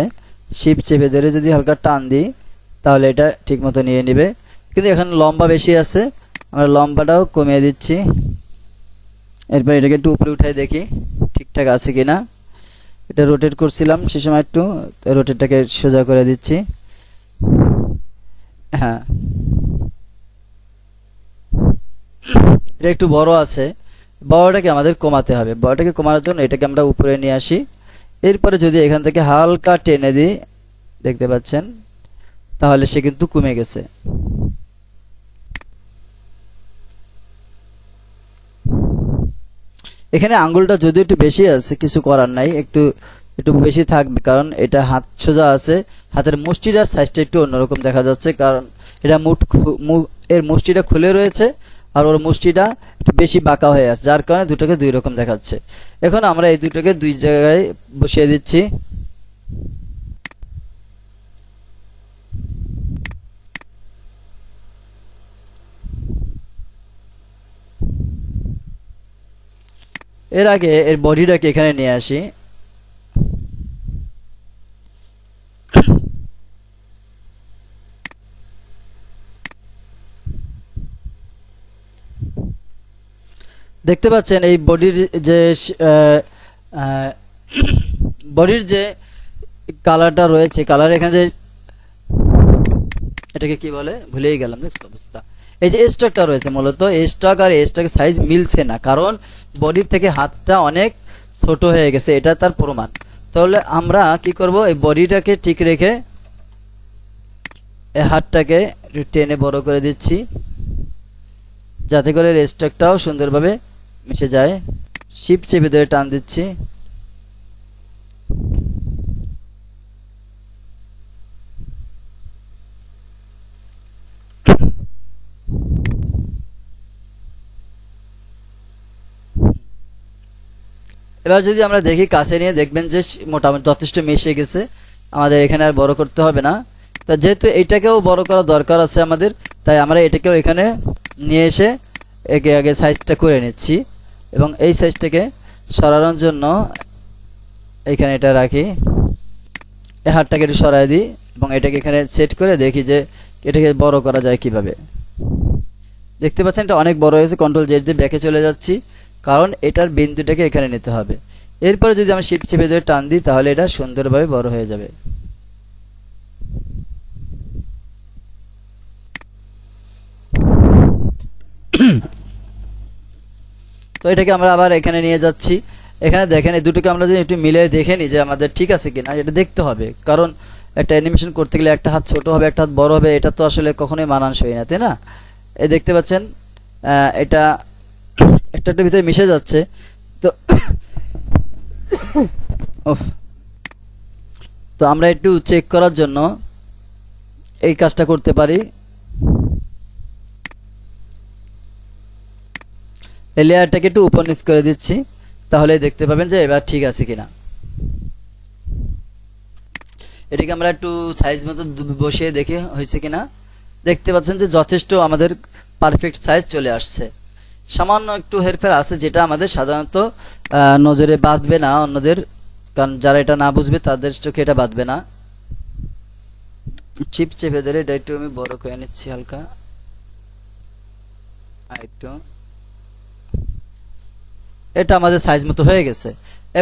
শিপ চেপে ধরে যদি হালকা টান দিই তাহলে এটা ঠিক মতো নিয়ে নেবে। কিন্তু এখন লম্বা বেশি আছে, আমরা লম্বাটাও কমিয়ে দিচ্ছি। এরপর এটাকে একটু উপরে উঠাই দেখি ঠিকঠাক আছে কিনা। এটা রোটেট করছিলাম সে সময়, একটু রোটেটটাকে সোজা করে দিচ্ছি। হ্যাঁ, এটা একটু বড় আছে, বড়টাকে আমাদের কমাতে হবে। বড়টাকে কমানোর জন্য এটাকে আমরা উপরে নিয়ে আসি। এরপরে যদি এখান থেকে হালকা টেনে দিই, দেখতে পাচ্ছেন, তাহলে সে কিন্তু কমে গেছে। এখানে আঙ্গুলটা যদি একটু বেশি আছে, কিছু করার নাই, একটু একটু বেশি থাকবে, কারণ এটা হাত সোজা আছে। হাতের মুষ্টিটার সাইজটা একটু অন্যরকম দেখা যাচ্ছে, কারণ এটা এর মুষ্টিটা খুলে রয়েছে, আর ওর মুষ্টিটা একটু বেশি বাঁকা হয়ে আছে, যার কারণে দুটোকে দুই রকম দেখাচ্ছে। এখন আমরা এই দুটোকে দুই জায়গায় বসিয়ে দিচ্ছি। এর আগে এর বডিটাকে এখানে নিয়ে আসি। দেখতে পাচ্ছেন এই বডির যে কালারটা রয়েছে, কালার এখানে যে এটাকে কি বলে ভুলেই গেলাম, অবস্থা। এই যে স্টকটা রয়েছে, মূলত স্টক আর স্টকের সাইজ মিলছে না, কারণ বডির থেকে হাতটা অনেক ছোট হয়ে গেছে, এটা তার প্রমাণ। তাহলে আমরা কি করব, এই বডিটাকে ঠিক রেখে এই হাতটাকে টেনে বড় করে দিচ্ছি, যাতে করে স্টকটাও সুন্দরভাবে মিশে যায়। শিপ চেপে ধরে টান দিচ্ছি। এবার যদি আমরা দেখি কাছে নিয়ে, দেখবেন যে মোটামুটি যথেষ্ট মিশে গেছে, আমাদের এখানে আর বড় করতে হবে না। তা যেহেতু এটাকেও বড় করা দরকার আছে আমাদের, তাই আমরা এটাকেও এখানে নিয়ে এসে একে আগে সাইজটা করে নিচ্ছি, এবং এই সাইজটাকে সরানোর জন্য এখানে এটা রাখি, এই হাতটাকে একটু সরাই দিই এবং এটাকে এখানে সেট করে দেখি যে এটাকে বড় করা যায় কিভাবে। দেখতে পাচ্ছেন এটা অনেক বড় হয়েছে। কন্ট্রোল জেড দিয়ে ব্যাকে চলে যাচ্ছি, কারণ এটার বিন্দুটাকে এখানে নিতে হবে। এরপরে যদি আমি শিফট চেপে ধরে টান দিই তাহলে এটা সুন্দরভাবে বড় হয়ে যাবে। তো এটাকে আমরা আবার এখানে নিয়ে যাচ্ছি। এখানে দেখেন এই দুটোকে আমরা যদি একটু মিলিয়ে দেখে নিই যে আমাদের ঠিক আছে কিনা, এটা দেখতে হবে। কারণ একটা অ্যানিমেশন করতে গেলে একটা হাত ছোট হবে একটা হাত বড় হবে, এটা তো আসলে কখনোই মানানসই না, তাই না? এই দেখতে পাচ্ছেন এটা একটা ভিতরে মিশে যাচ্ছে। তো তো আমরা একটু চেক করার জন্য এই কাজটা করতে পারি। এই লেয়ারটাকে একটু উপর নিচ করে দিচ্ছি, তাহলে দেখতে পাবেন যে এবার ঠিক আছে কিনা। এটাকে আমরা একটু সাইজ মতো বসিয়ে দেখে হয়েছে কিনা। দেখতে পাচ্ছেন যে যথেষ্ট আমাদের পারফেক্ট সাইজ চলে আসছে। সামান্য একটু হেরফের আছে যেটা আমাদের সাধারণত নজরে বাঁধবে না অন্যদের, কারণ যারা এটা না বুঝবে তাদের চোখে এটা বাঁধবে না। চিপ চেপে ধরে এটা একটু আমি বড় করে নিচ্ছি হালকা, আর একটু। এটা আমাদের সাইজ মতো হয়ে গেছে।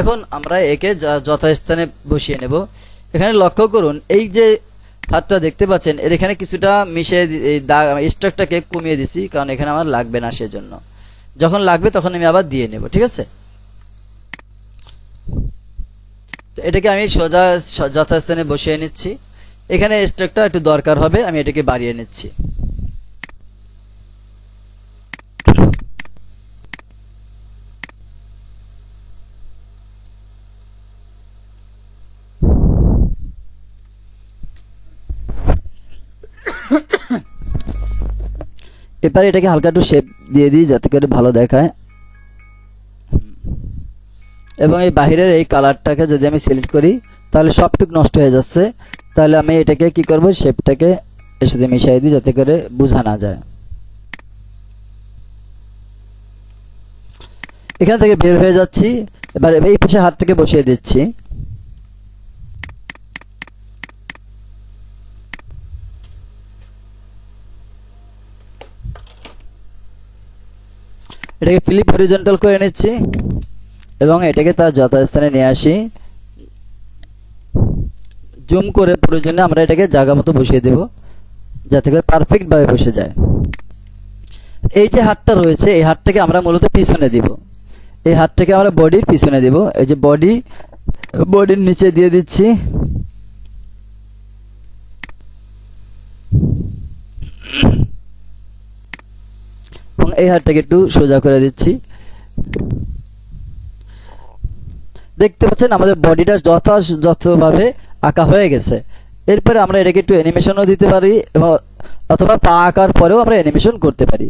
এখন আমরা একে যথাস্থানে বসিয়ে নেব। এখানে লক্ষ্য করুন এই যে হাতটা দেখতে পাচ্ছেন এর এখানে কিছুটা মিশিয়ে স্ট্রোকটাকে কমিয়ে দিছি, কারণ এখানে আমার লাগবে না, সেজন্য যখন লাগবে তখন আমি আবার দিয়ে নেব। ঠিক আছে, তো এটাকে আমি সোজা যথাস্থানে বসিয়ে নিচ্ছি। এখানে স্ট্রোকটা একটু দরকার হবে, আমি এটাকে বাড়িয়ে নিচ্ছি। এবারে এটাকে হালকা একটু শেপ দিয়ে দিই যাতে করে ভালো দেখায়। এবং এই বাহিরের এই কালারটাকে যদি আমি সিলেক্ট করি তাহলে সবটুকু নষ্ট হয়ে যাচ্ছে। তাহলে আমি এটাকে কি করব, শেপটাকে এর সাথে মিশিয়ে দিই যাতে করে বোঝা না যায়। এখান থেকে বের হয়ে যাচ্ছি, এবার এই পাশে হাতটাকে বসিয়ে দিচ্ছি। এটাকে ফ্লিপ হরিজন্টাল করে নিচ্ছি এবং এটাকে তার যথাস্থানে নিয়ে আসি। জুম করে প্রয়োজনে আমরা এটাকে জায়গা মতো বসিয়ে দেব যাতে করে পারফেক্ট ভাবে বসে যায়। এই যে হাতটা রয়েছে এই হাতটাকে আমরা মূলত পিছনে দিব। এই হাতটাকে আমরা বডির পিছনে দিব। এই যে বডির নিচে দিয়ে দিচ্ছি। এবং এই হাতটাকে একটু সোজা করে দিচ্ছি। দেখতে পাচ্ছেন আমাদের বডিটা যথাযথভাবে আঁকা হয়ে গেছে। এরপরে আমরা এটাকে একটু অ্যানিমেশনও দিতে পারি এবং অথবা পা আঁকার পরেও আমরা অ্যানিমেশন করতে পারি।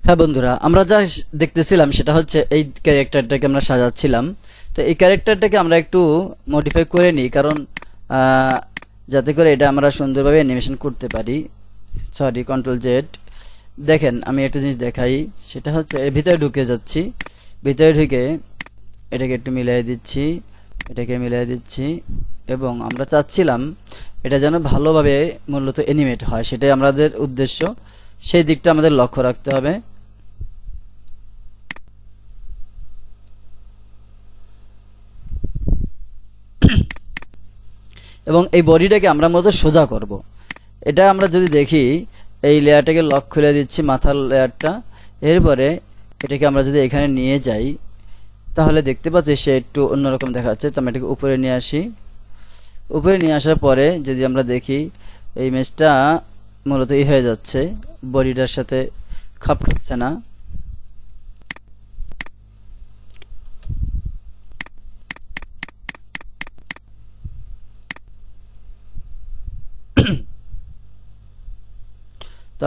হ্যাঁ বন্ধুরা, আমরা যা দেখতেছিলাম সেটা হচ্ছে এই ক্যারেক্টারটাকে আমরা সাজাচ্ছিলাম। তো এই ক্যারেক্টারটাকে আমরা একটু মডিফাই করে নিই, কারণ যাতে করে এটা আমরা সুন্দরভাবে অ্যানিমেশন করতে পারি। Sorry, control Z. দেখেন আমি একটা জিনিস দেখাই, সেটা হচ্ছে এর ভিতরে ঢুকে যাচ্ছি। ভিতরে ঢুকে এটাকে একটু মিলিয়ে দিচ্ছি, এটাকে মিলিয়ে দিচ্ছি এবং আমরা চাচ্ছিলাম এটা যেন ভালোভাবে মূলত অ্যানিমেট হয়, সেটাই আমাদের উদ্দেশ্য। সেই দিকটা আমাদের লক্ষ্য রাখতে হবে। এবং এই বডিটাকে আমরা মূলত সোজা করব। এটা আমরা যদি দেখি এই লেয়ারটাকে লক খুলে দিচ্ছি, মাথার লেয়ারটা। এরপরে এটাকে আমরা যদি এখানে নিয়ে যাই তাহলে দেখতে পাচ্ছি সে একটু অন্যরকম দেখাচ্ছে। তো আমরা এটাকে উপরে নিয়ে আসি। উপরে নিয়ে আসার পরে যদি আমরা দেখি এই ইমেজটা মূলত এই হয়ে যাচ্ছে, বডিটার সাথে খাপ খাচ্ছে না।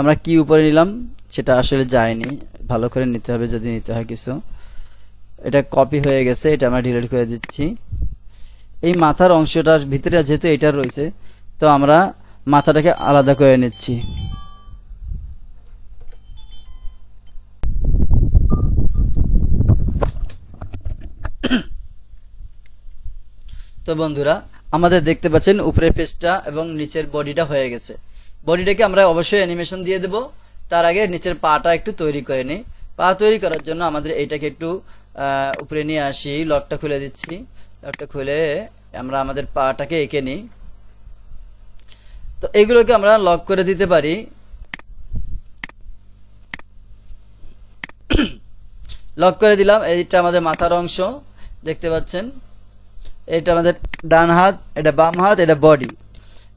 আমরা কি উপরে নিলাম সেটা আসলে যায়নি, ভালো করে নিতে হবে যদি নিতে হয় কিছু। এটা কপি হয়ে গেছে, এটা আমরা ডিলিট করে দিচ্ছি। এই মাথার অংশটার ভিতরে যেহেতু এটা রয়েছে, তো আমরা মাথাটাকে আলাদা করে নিচ্ছি। তো বন্ধুরা, আমাদের দেখতে পাচ্ছেন উপরের পেজটা এবং নিচের বডিটা হয়ে গেছে। বডিটাকে আমরা অবশ্যই অ্যানিমেশন দিয়ে দেব, তার আগে নিচের পাটা একটু তৈরি করে নিই। পা তৈরি করার জন্য আমাদের এইটাকে একটু উপরে নিয়ে আসি। লকটা খুলে দিচ্ছি। লকটা খুলে আমরা আমাদের পাটাকে এঁকে নিই। তো এইগুলোকে আমরা লক করে দিতে পারি। লক করে দিলাম। এইটা আমাদের মাথার অংশ দেখতে পাচ্ছেন, এটা আমাদের ডান হাত, এটা বাম হাত, এটা বডি।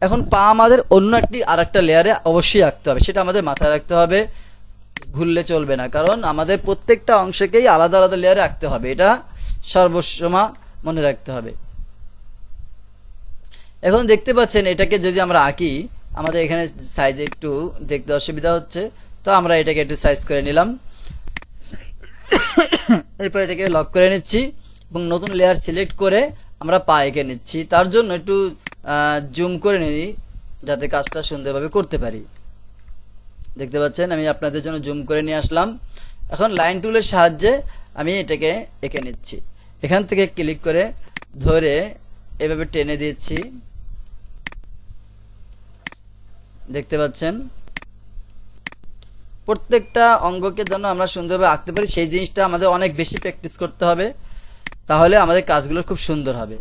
এখন পা আমাদের অন্য আরেকটা লেয়ারে অবশ্যই আঁকতে হবে, সেটা আমাদের মাথায় রাখতে হবে, ভুললে চলবে না। কারণ আমাদের প্রত্যেকটা অংশকেই আলাদা আলাদা লেয়ারে আঁকতে হবে, এটা সর্বসময় মনে রাখতে হবে। এখন দেখতে পাচ্ছেন এটাকে যদি আমরা আঁকি, আমাদের এখানে সাইজে একটু দেখতে অসুবিধা হচ্ছে, তো আমরা এটাকে একটু সাইজ করে নিলাম। এরপর এটাকে লক করে নিচ্ছি এবং নতুন লেয়ার সিলেক্ট করে আমরা পা এঁকে নিচ্ছি। তার জন্য একটু জুম করে নিই যাতে কাজটা সুন্দরভাবে করতে পারি। দেখতে পাচ্ছেন আমি আপনাদের জন্য জুম করে নিয়ে আসলাম। এখন লাইন টুলের সাহায্যে আমি এটাকে এঁকে নিচ্ছি। এখান থেকে ক্লিক করে ধরে এভাবে টেনে দিচ্ছি। দেখতে পাচ্ছেন প্রত্যেকটা অঙ্গকে যেন আমরা সুন্দরভাবে আঁকতে পারি, সেই জিনিসটা আমাদের অনেক বেশি প্র্যাকটিস করতে হবে, তাহলে আমাদের কাজগুলো খুব সুন্দর হবে।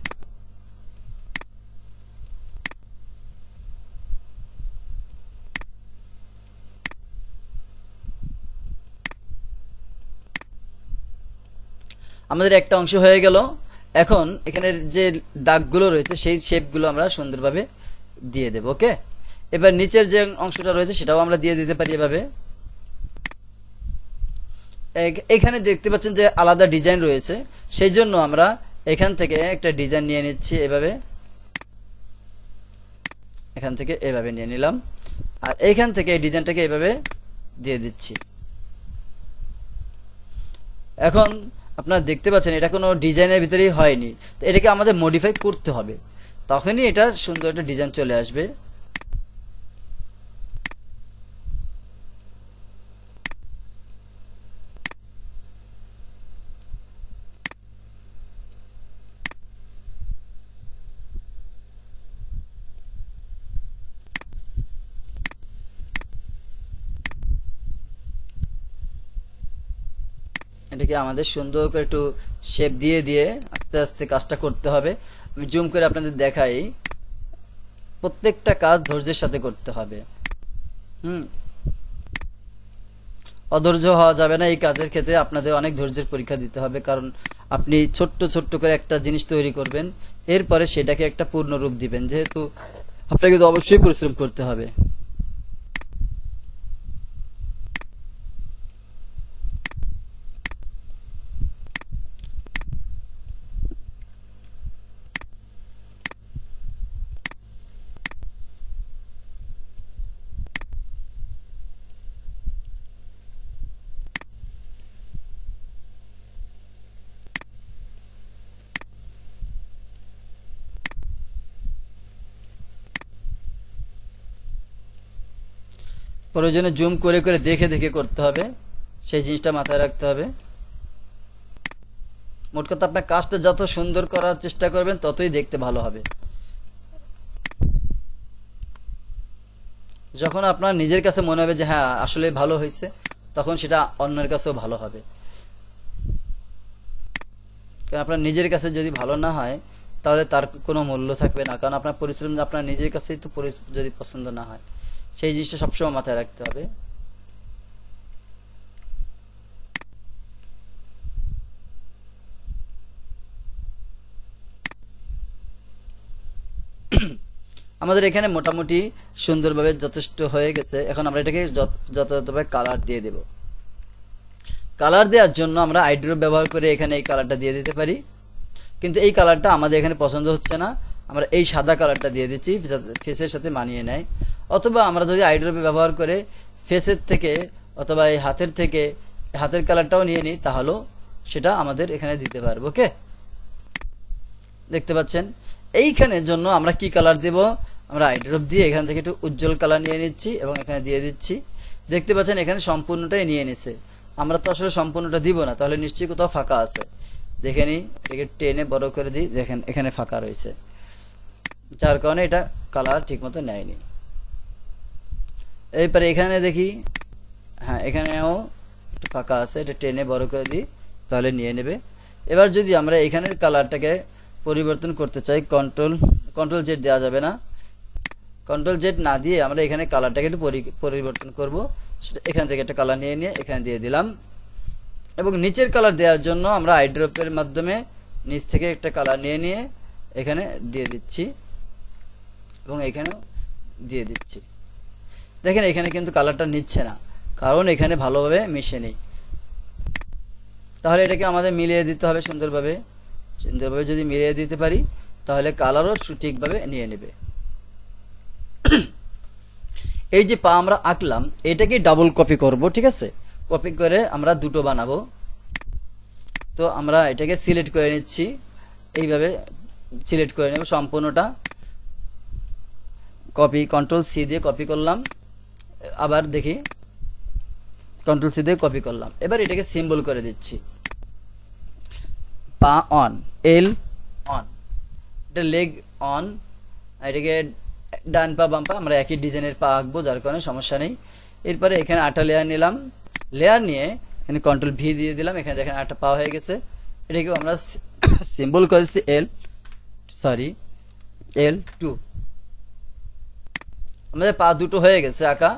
আমাদের একটা অংশ হয়ে গেল। এখন এখানে যে দাগগুলো রয়েছে সেই শেপগুলো আমরা সুন্দরভাবে দিয়ে দেব। ওকে, এবার নিচের যে অংশটা রয়েছে সেটাও আমরা দিয়ে দিতে পারি এভাবে। এখানে দেখতে পাচ্ছেন যে আলাদা ডিজাইন রয়েছে, সেই জন্য আমরা এখান থেকে একটা ডিজাইন নিয়ে নিচ্ছি। এভাবে এখান থেকে এভাবে নিয়ে নিলাম, আর এখান থেকে এই ডিজাইনটাকে এভাবে দিয়ে দিচ্ছি। এখন আপনারা দেখতে পাচ্ছেন এটা কোনো ডিজাইনের ভিতরেই হয়নি, তো এটাকে আমাদের মডিফাই করতে হবে, তখনই এটা সুন্দর একটা ডিজাইন চলে আসবে। এটাকে আমাদের সুন্দর করে একটু শেপ দিয়ে দিয়ে আস্তে আস্তে কাজটা করতে হবে। আমি জুম করে আপনাদের দেখাই, প্রত্যেকটা কাজ ধৈর্যের সাথে করতে হবে। অধৈর্য হওয়া যাবে না। এই কাজের ক্ষেত্রে আপনাদের অনেক ধৈর্যের পরীক্ষা দিতে হবে, কারণ আপনি ছোট্ট ছোট্ট করে একটা জিনিস তৈরি করবেন, এরপরে সেটাকে একটা পূর্ণ রূপ দিবেন, যেহেতু আপনাকে তো অবশ্যই পরিশ্রম করতে হবে। প্রয়োজনে জুম করে করে দেখে দেখে করতে হবে, সেই জিনিসটা মাথায় রাখতে হবে। মোট কথা আপনার কাজটা যত সুন্দর করার চেষ্টা করবেন ততই দেখতে ভালো হবে। যখন আপনার নিজের কাছে মনে হবে যে হ্যাঁ আসলে ভালো হয়েছে, তখন সেটা অন্যের কাছেও ভালো হবে। কারণ আপনার নিজের কাছে যদি ভালো না হয় তাহলে তার কোনো মূল্য থাকবে না, কারণ আপনার পরিশ্রম আপনার নিজের কাছেই তো যদি পছন্দ না হয়, সেই জিনিসটা সবসময় মাথায় রাখতে হবে। আমাদের এখানে মোটামুটি সুন্দরভাবে যথেষ্ট হয়ে গেছে। এখন আমরা এটাকে যথাযথভাবে কালার দিয়ে দেব। কালার দেওয়ার জন্য আমরা আইড্রপ ব্যবহার করে এখানে এই কালারটা দিয়ে দিতে পারি, কিন্তু এই কালারটা আমাদের এখানে পছন্দ হচ্ছে না, আমরা এই সাদা কালারটা দিয়ে দিচ্ছি ফেসের সাথে মানিয়ে নেয়। অথবা আমরা যদি আইড্রপে ব্যবহার করে ফেসের থেকে অথবা এই হাতের থেকে হাতের কালারটাও নিয়ে নিই, তাহলেও সেটা আমাদের এখানে দিতে পারবো। ওকে, দেখতে পাচ্ছেন এইখানের জন্য আমরা কি কালার দেব, আমরা আই ড্রপ দিয়ে এখান থেকে একটু উজ্জ্বল কালার নিয়ে নিচ্ছি এবং এখানে দিয়ে দিচ্ছি। দেখতে পাচ্ছেন এখানে সম্পূর্ণটাই নিয়ে নিছে। আমরা তো আসলে সম্পূর্ণটা দিব না, তাহলে নিশ্চয়ই কোথাও ফাঁকা আছে। দেখে নিই, এটাকে টেনে বড় করে দিই, দেখেন এখানে ফাঁকা রয়েছে, যার কারণে এটা কালার ঠিক মতো নেয়নি। এরপরে এখানে দেখি, হ্যাঁ এখানেও একটু ফাঁকা আছে, এটা টেনে বড় করে দিই, তাহলে নিয়ে নেবে। এবার যদি আমরা এখানের কালারটাকে পরিবর্তন করতে চাই, কন্ট্রোল জেড দেওয়া যাবে না, কন্ট্রোল জেড না দিয়ে আমরা এখানে কালারটাকে একটু পরিবর্তন করব। সেটা এখান থেকে একটা কালার নিয়ে নিয়ে এখানে দিয়ে দিলাম, এবং নিচের কালার দেওয়ার জন্য আমরা আই ড্রপের মাধ্যমে নিচ থেকে একটা কালার নিয়ে নিয়ে এখানে দিয়ে দিচ্ছি এবং এখানেও দিয়ে দিচ্ছি। দেখেন এখানে কিন্তু কালারটা নিচ্ছে না, কারণ এখানে ভালোভাবে মিশে নেই। তাহলে এটাকে আমাদের মিলিয়ে দিতে হবে সুন্দরভাবে। যদি মিলিয়ে দিতে পারি তাহলে কালারও সঠিকভাবে নিয়ে নেবে। এই যে পা আমরা আঁকলাম, এটাকে ডাবল কপি করব, ঠিক আছে? কপি করে আমরা দুটো বানাবো। তো আমরা এটাকে সিলেক্ট করে নিচ্ছি, এইভাবে সিলেক্ট করে নেব সম্পূর্ণটা। কপি, কন্ট্রোল সি দিয়ে কপি করলাম, আবার দেখি কন্ট্রোল সি দিয়ে কপি করলাম। এবার এটাকে সিম্বল করে দিচ্ছি, পা অন, এল অন, এটা লেগ অন। এটাকে ডান পা বাম পা আমরা একই ডিজাইনের পা আঁকবো, যার কারণে সমস্যা নেই। এরপরে এখানে 8টা লেয়ার নিলাম, লেয়ার নিয়ে এখানে কন্ট্রোল ভি দিয়ে দিলাম, এখানে দেখেন 8টা পা হয়ে গেছে। এটাকেও আমরা সিম্বল করেছি L2। আমাদের পা দুটো হয়ে গেছে আঁকা।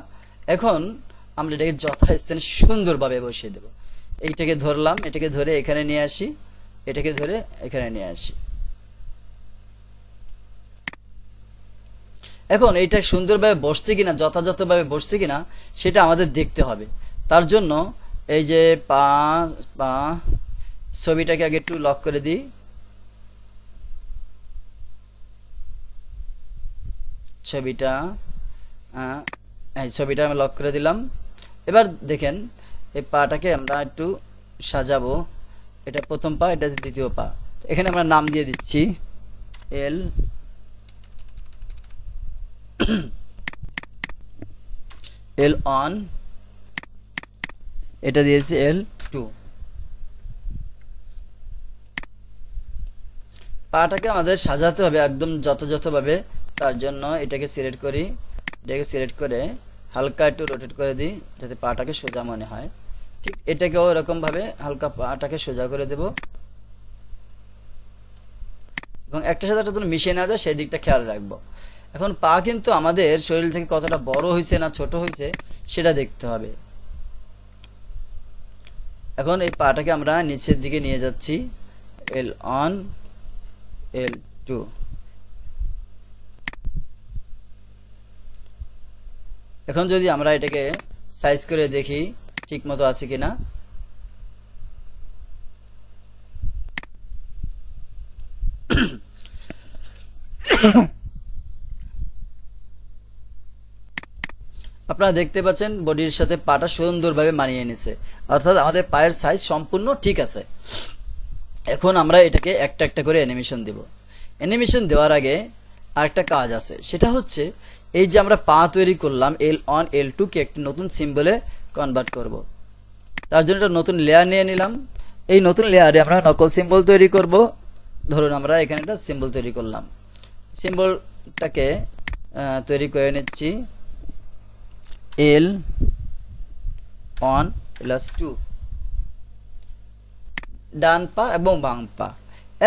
এখন আমরা এটাকে যথাস্থানে সুন্দরভাবে বসিয়ে দেব। এইটাকে ধরলাম, এটাকে ধরে এখানে নিয়ে আসি, এটাকে ধরে এখানে নিয়ে আসি। এখন এইটা সুন্দরভাবে বসছে কিনা, যথাযথভাবে বসছে কিনা সেটা আমাদের দেখতে হবে। তার জন্য এই যে পা ছবিটাকে আগে একটু লক করে দিই, ছবিটা আমি লক করে দিলাম। এবার দেখেন এই পাটাকে আমরা একটু সাজাবো। এটা প্রথম পা, এটা দ্বিতীয় পা। এখানে আমরা নাম দিয়ে দিচ্ছি এল অন, এটা দিয়েছি L2। পাটাকে আমাদের সাজাতে হবে একদম যথাযথভাবে। তার জন্য এটাকে সিলেক্ট করি, এটাকে সিলেক্ট করে হালকা একটু রোটেট করে দিই, যাতে পাটাকে সোজা মনে হয়। ঠিক এটাকেও এরকম ভাবে হালকা পাটাকে সোজা করে দেব, এবং একটা সাথে একটা যেন মিশে না যায় সেই দিকটা খেয়াল রাখবো। এখন পা কিন্তু আমাদের শরীর থেকে কতটা বড় হয়েছে না ছোট হয়েছে সেটা দেখতে হবে। এখন এই পাটাকে আমরা নিচের দিকে নিয়ে যাচ্ছি, L1 L2। এখন যদি আমরা এটাকে সাইজ করে দেখি ঠিক মতো আছে কিনা, আপনারা দেখতে পাচ্ছেন বডির সাথে পাটা সুন্দরভাবে মানিয়ে নিছে, অর্থাৎ আমাদের পায়ের সাইজ সম্পূর্ণ ঠিক আছে। এখন আমরা এটাকে একটা একটা করে অ্যানিমেশন দেব। অ্যানিমেশন দেওয়ার আগে আরেকটা কাজ আছে, সেটা হচ্ছে এই যে আমরা পা তৈরি করলাম L1 L2 কে একটি নতুন সিম্বলে কনভার্ট করব। তার জন্য একটা নতুন লেয়ার নিয়ে নিলাম। এই নতুন লেয়ারে আমরা নকল সিম্বল তৈরি করব। ধরুন আমরা এখানে একটা সিম্বল তৈরি করলাম, সিম্বলটাকে তৈরি করে নিচ্ছি L1 + 2, ডান পা এবং বাম পা।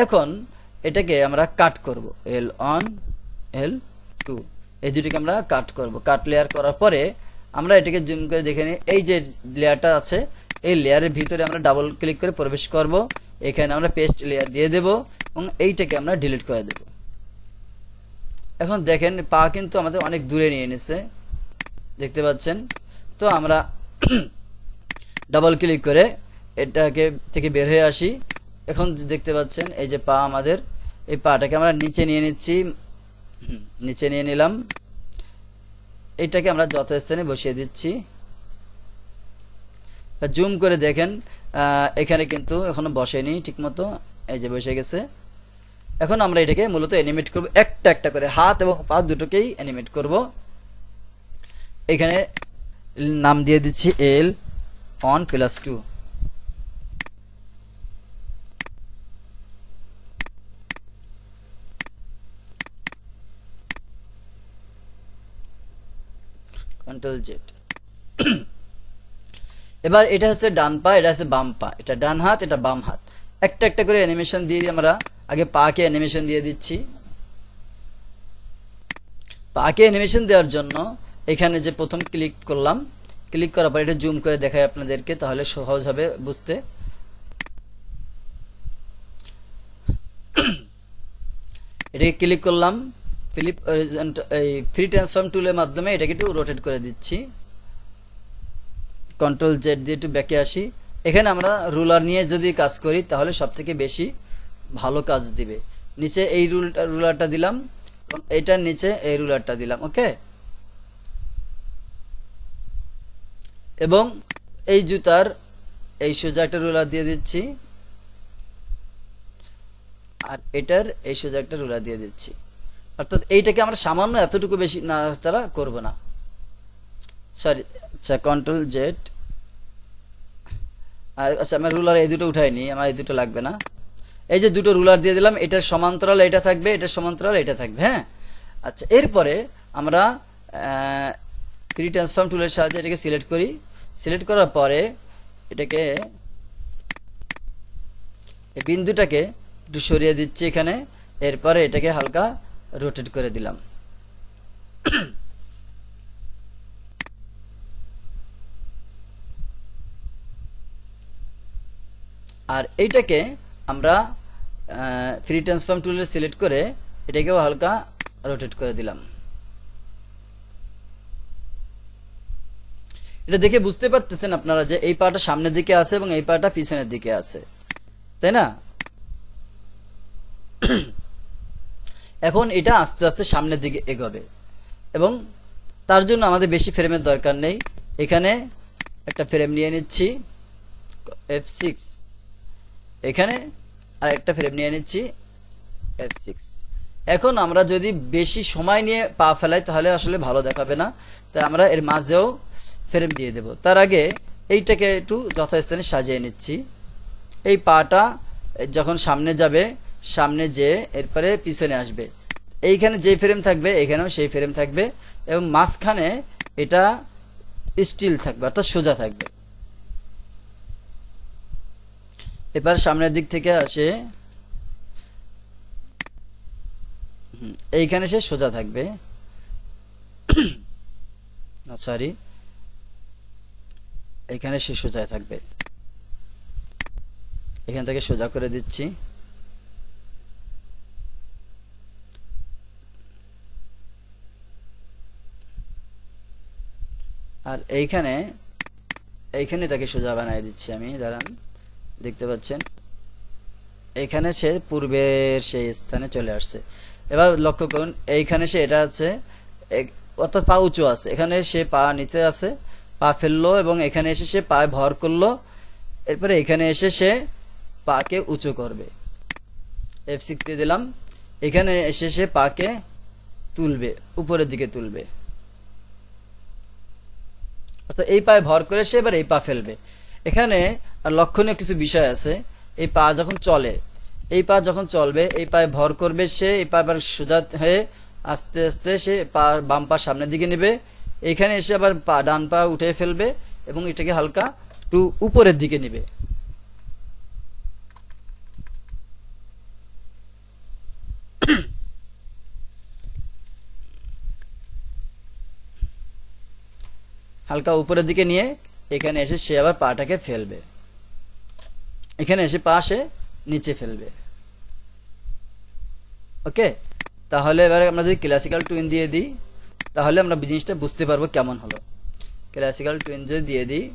এখন এটাকে আমরা কাট করব, L1 L2, এই দুটিকে আমরা কাট করব। কাট লেয়ার করার পরে আমরা এটাকে জুম করে দেখে নিই, এই যে লেয়ারটা আছে এই লেয়ারের ভিতরে আমরা ডাবল ক্লিক করে প্রবেশ করব। এখানে আমরা পেস্ট লেয়ার দিয়ে দেব এবং এইটাকে আমরা ডিলিট করে দেব। এখন দেখেন পা কিন্তু আমাদের অনেক দূরে নিয়ে নিছে, দেখতে পাচ্ছেন। তো আমরা ডাবল ক্লিক করে এটাকে থেকে বের হয়ে আসি। এখন দেখতে পাচ্ছেন এই যে পা আমাদের, এই পাটাকে আমরা নিচে নিয়ে নিচ্ছি, নিচে নিয়ে নিলাম। এটাকে আমরা যথাস্থানে বসিয়ে দিচ্ছি জুম করে দেখেন এখানে কিন্তু এখনো বসেনি ঠিকমতো, এই যে বসে গেছে। এখন আমরা এটাকে মূলত অ্যানিমেট করব, একটা একটা করে হাত এবং পা দুটোকেই অ্যানিমেট করব। এখানে নাম দিয়ে দিচ্ছি L1+2। Ctrl Z। এবার এটা হচ্ছে ডান পা, এটা হচ্ছে বাম পা, এটা ডান হাত, এটা বাম হাত। একটা একটা করে অ্যানিমেশন দিয়ে আমরা আগে পাকে অ্যানিমেশন দিয়ে দিচ্ছি। পাকে অ্যানিমেশন দেওয়ার জন্য এখানে যে প্রথম ক্লিক করলাম, ক্লিক করার পর এটা জুম করে দেখাই আপনাদেরকে, তাহলে সহজ হবে বুঝতে। এটাকে ক্লিক করলাম, ফ্রি ট্রান্সফর্ম টুলের মাধ্যমে এটাকে একটু রোটেট করে দিচ্ছি। Ctrl Z দিয়ে একটু ব্যাকে আসি। এখানে আমরা রুলার নিয়ে যদি কাজ করি তাহলে সবথেকে বেশি ভালো কাজ দিবে। নিচে এই রুলারটা দিলাম এবং এটার নিচে এই রুলারটা দিলাম, ওকে। এবং এই জুতার এই সোজা একটা রুলার দিয়ে দিচ্ছি, আর এটার এই সোজা একটা রুলার দিয়ে দিচ্ছি। অর্থাৎ এইটাকে আমরা সামান্য এতটুকু বেশি নাড়াচাড়া করব না, সরি। আচ্ছা, Ctrl Z। আর আচ্ছা, আমার রুলার এই দুটো উঠাইনি, আমার এই দুটো লাগবে না। এই যে দুটো রুলার দিয়ে দিলাম, এটার সমান্তরাল এটা থাকবে, এটার সমান্তরাল এটা থাকবে, হ্যাঁ। আচ্ছা, এরপরে আমরা ফ্রি ট্রান্সফর্ম টুলের সাহায্যে এটাকে সিলেক্ট করি। সিলেক্ট করার পরে এটাকে এই বিন্দুটাকে একটু সরিয়ে দিচ্ছি এখানে। এরপরে এটাকে হালকা রোটেট করে দিলাম। আর এইটাকে আমরা ফ্রি ট্রান্সফর্ম টুলে সিলেক্ট করে এটাকেও হালকা রোটেট করে দিলাম। এটা দেখে বুঝতে পারতেছেন আপনারা যে এই পাটা সামনের দিকে আছে এবং এই পাটা পিছনের দিকে আছে, তাই না? এখন এটা আস্তে আস্তে সামনের দিকে এগোবে এবং তার জন্য আমাদের বেশি ফ্রেমের দরকার নেই। এখানে একটা ফ্রেম নিয়ে নিচ্ছি F6, এখানে আর একটা ফ্রেম নিয়ে নিচ্ছি F6। এখন আমরা যদি বেশি সময় নিয়ে পা ফেলাই তাহলে আসলে ভালো দেখাবে না, তাই আমরা এর মাঝেও ফ্রেম দিয়ে দেব। তার আগে এইটাকে একটু যথাস্থানে সাজিয়ে নিচ্ছি। এই পাটা যখন সামনে যাবে, সামনে যে এরপরে পিছনে আসবে, এইখানে যে ফ্রেম থাকবে এখানেও সেই ফ্রেম থাকবে এবং মাঝখানে এটা স্টিল থাকবে, অর্থাৎ সোজা থাকবে। এবার সামনের দিক থেকে আসে, এইখানে সে সোজা থাকবে, সরি, এখানে সে সোজা থাকবে। এখান থেকে সোজা করে দিচ্ছি। আর এইখানে তাকে সোজা বানিয়ে দিচ্ছি আমি, দাঁড়ান, দেখতে পাচ্ছেন এইখানে সে পূর্বের সেই স্থানে চলে আসছে। এবার লক্ষ্য করুন, এইখানে সে এটা আছে, অর্থাৎ পা উঁচু আছে, এখানে সে পা নিচে আছে, পা ফেললো এবং এখানে এসে সে পায়ে ভর করলো। এরপরে এখানে এসে সে পাকে উঁচু করবে, F6 দিয়ে দিলাম। এখানে এসে সে পাকে তুলবে, উপরের দিকে তুলবে, অর্থাৎ এই পায়ে ভর করে সে এবার এই পা ফেলবে। এখানে আর লক্ষণীয় কিছু বিষয় আছে। এই পা যখন চলে, এই পা যখন চলবে, এই পায়ে ভর করবে সে, এই পা আবার সোজা হয়ে আস্তে আস্তে সে পা বাম পা সামনের দিকে নেবে, এইখানে এসে আবার পা ডান পা উঠে ফেলবে এবং এটাকে হালকা একটু উপরের দিকে নেবে। হালকা উপরের দিকে নিয়ে এখানে এসে সে আবার পাটাকে ফেলবে, এখানে এসে পা সে নিচে ফেলবে, ওকে। তাহলে এবারে আমরা যদি ক্লাসিক্যাল টুইন দিয়ে দিই তাহলে আমরা জিনিসটা বুঝতে পারবো কেমন হলো। ক্লাসিক্যাল টুইন যদি দিয়ে দিই,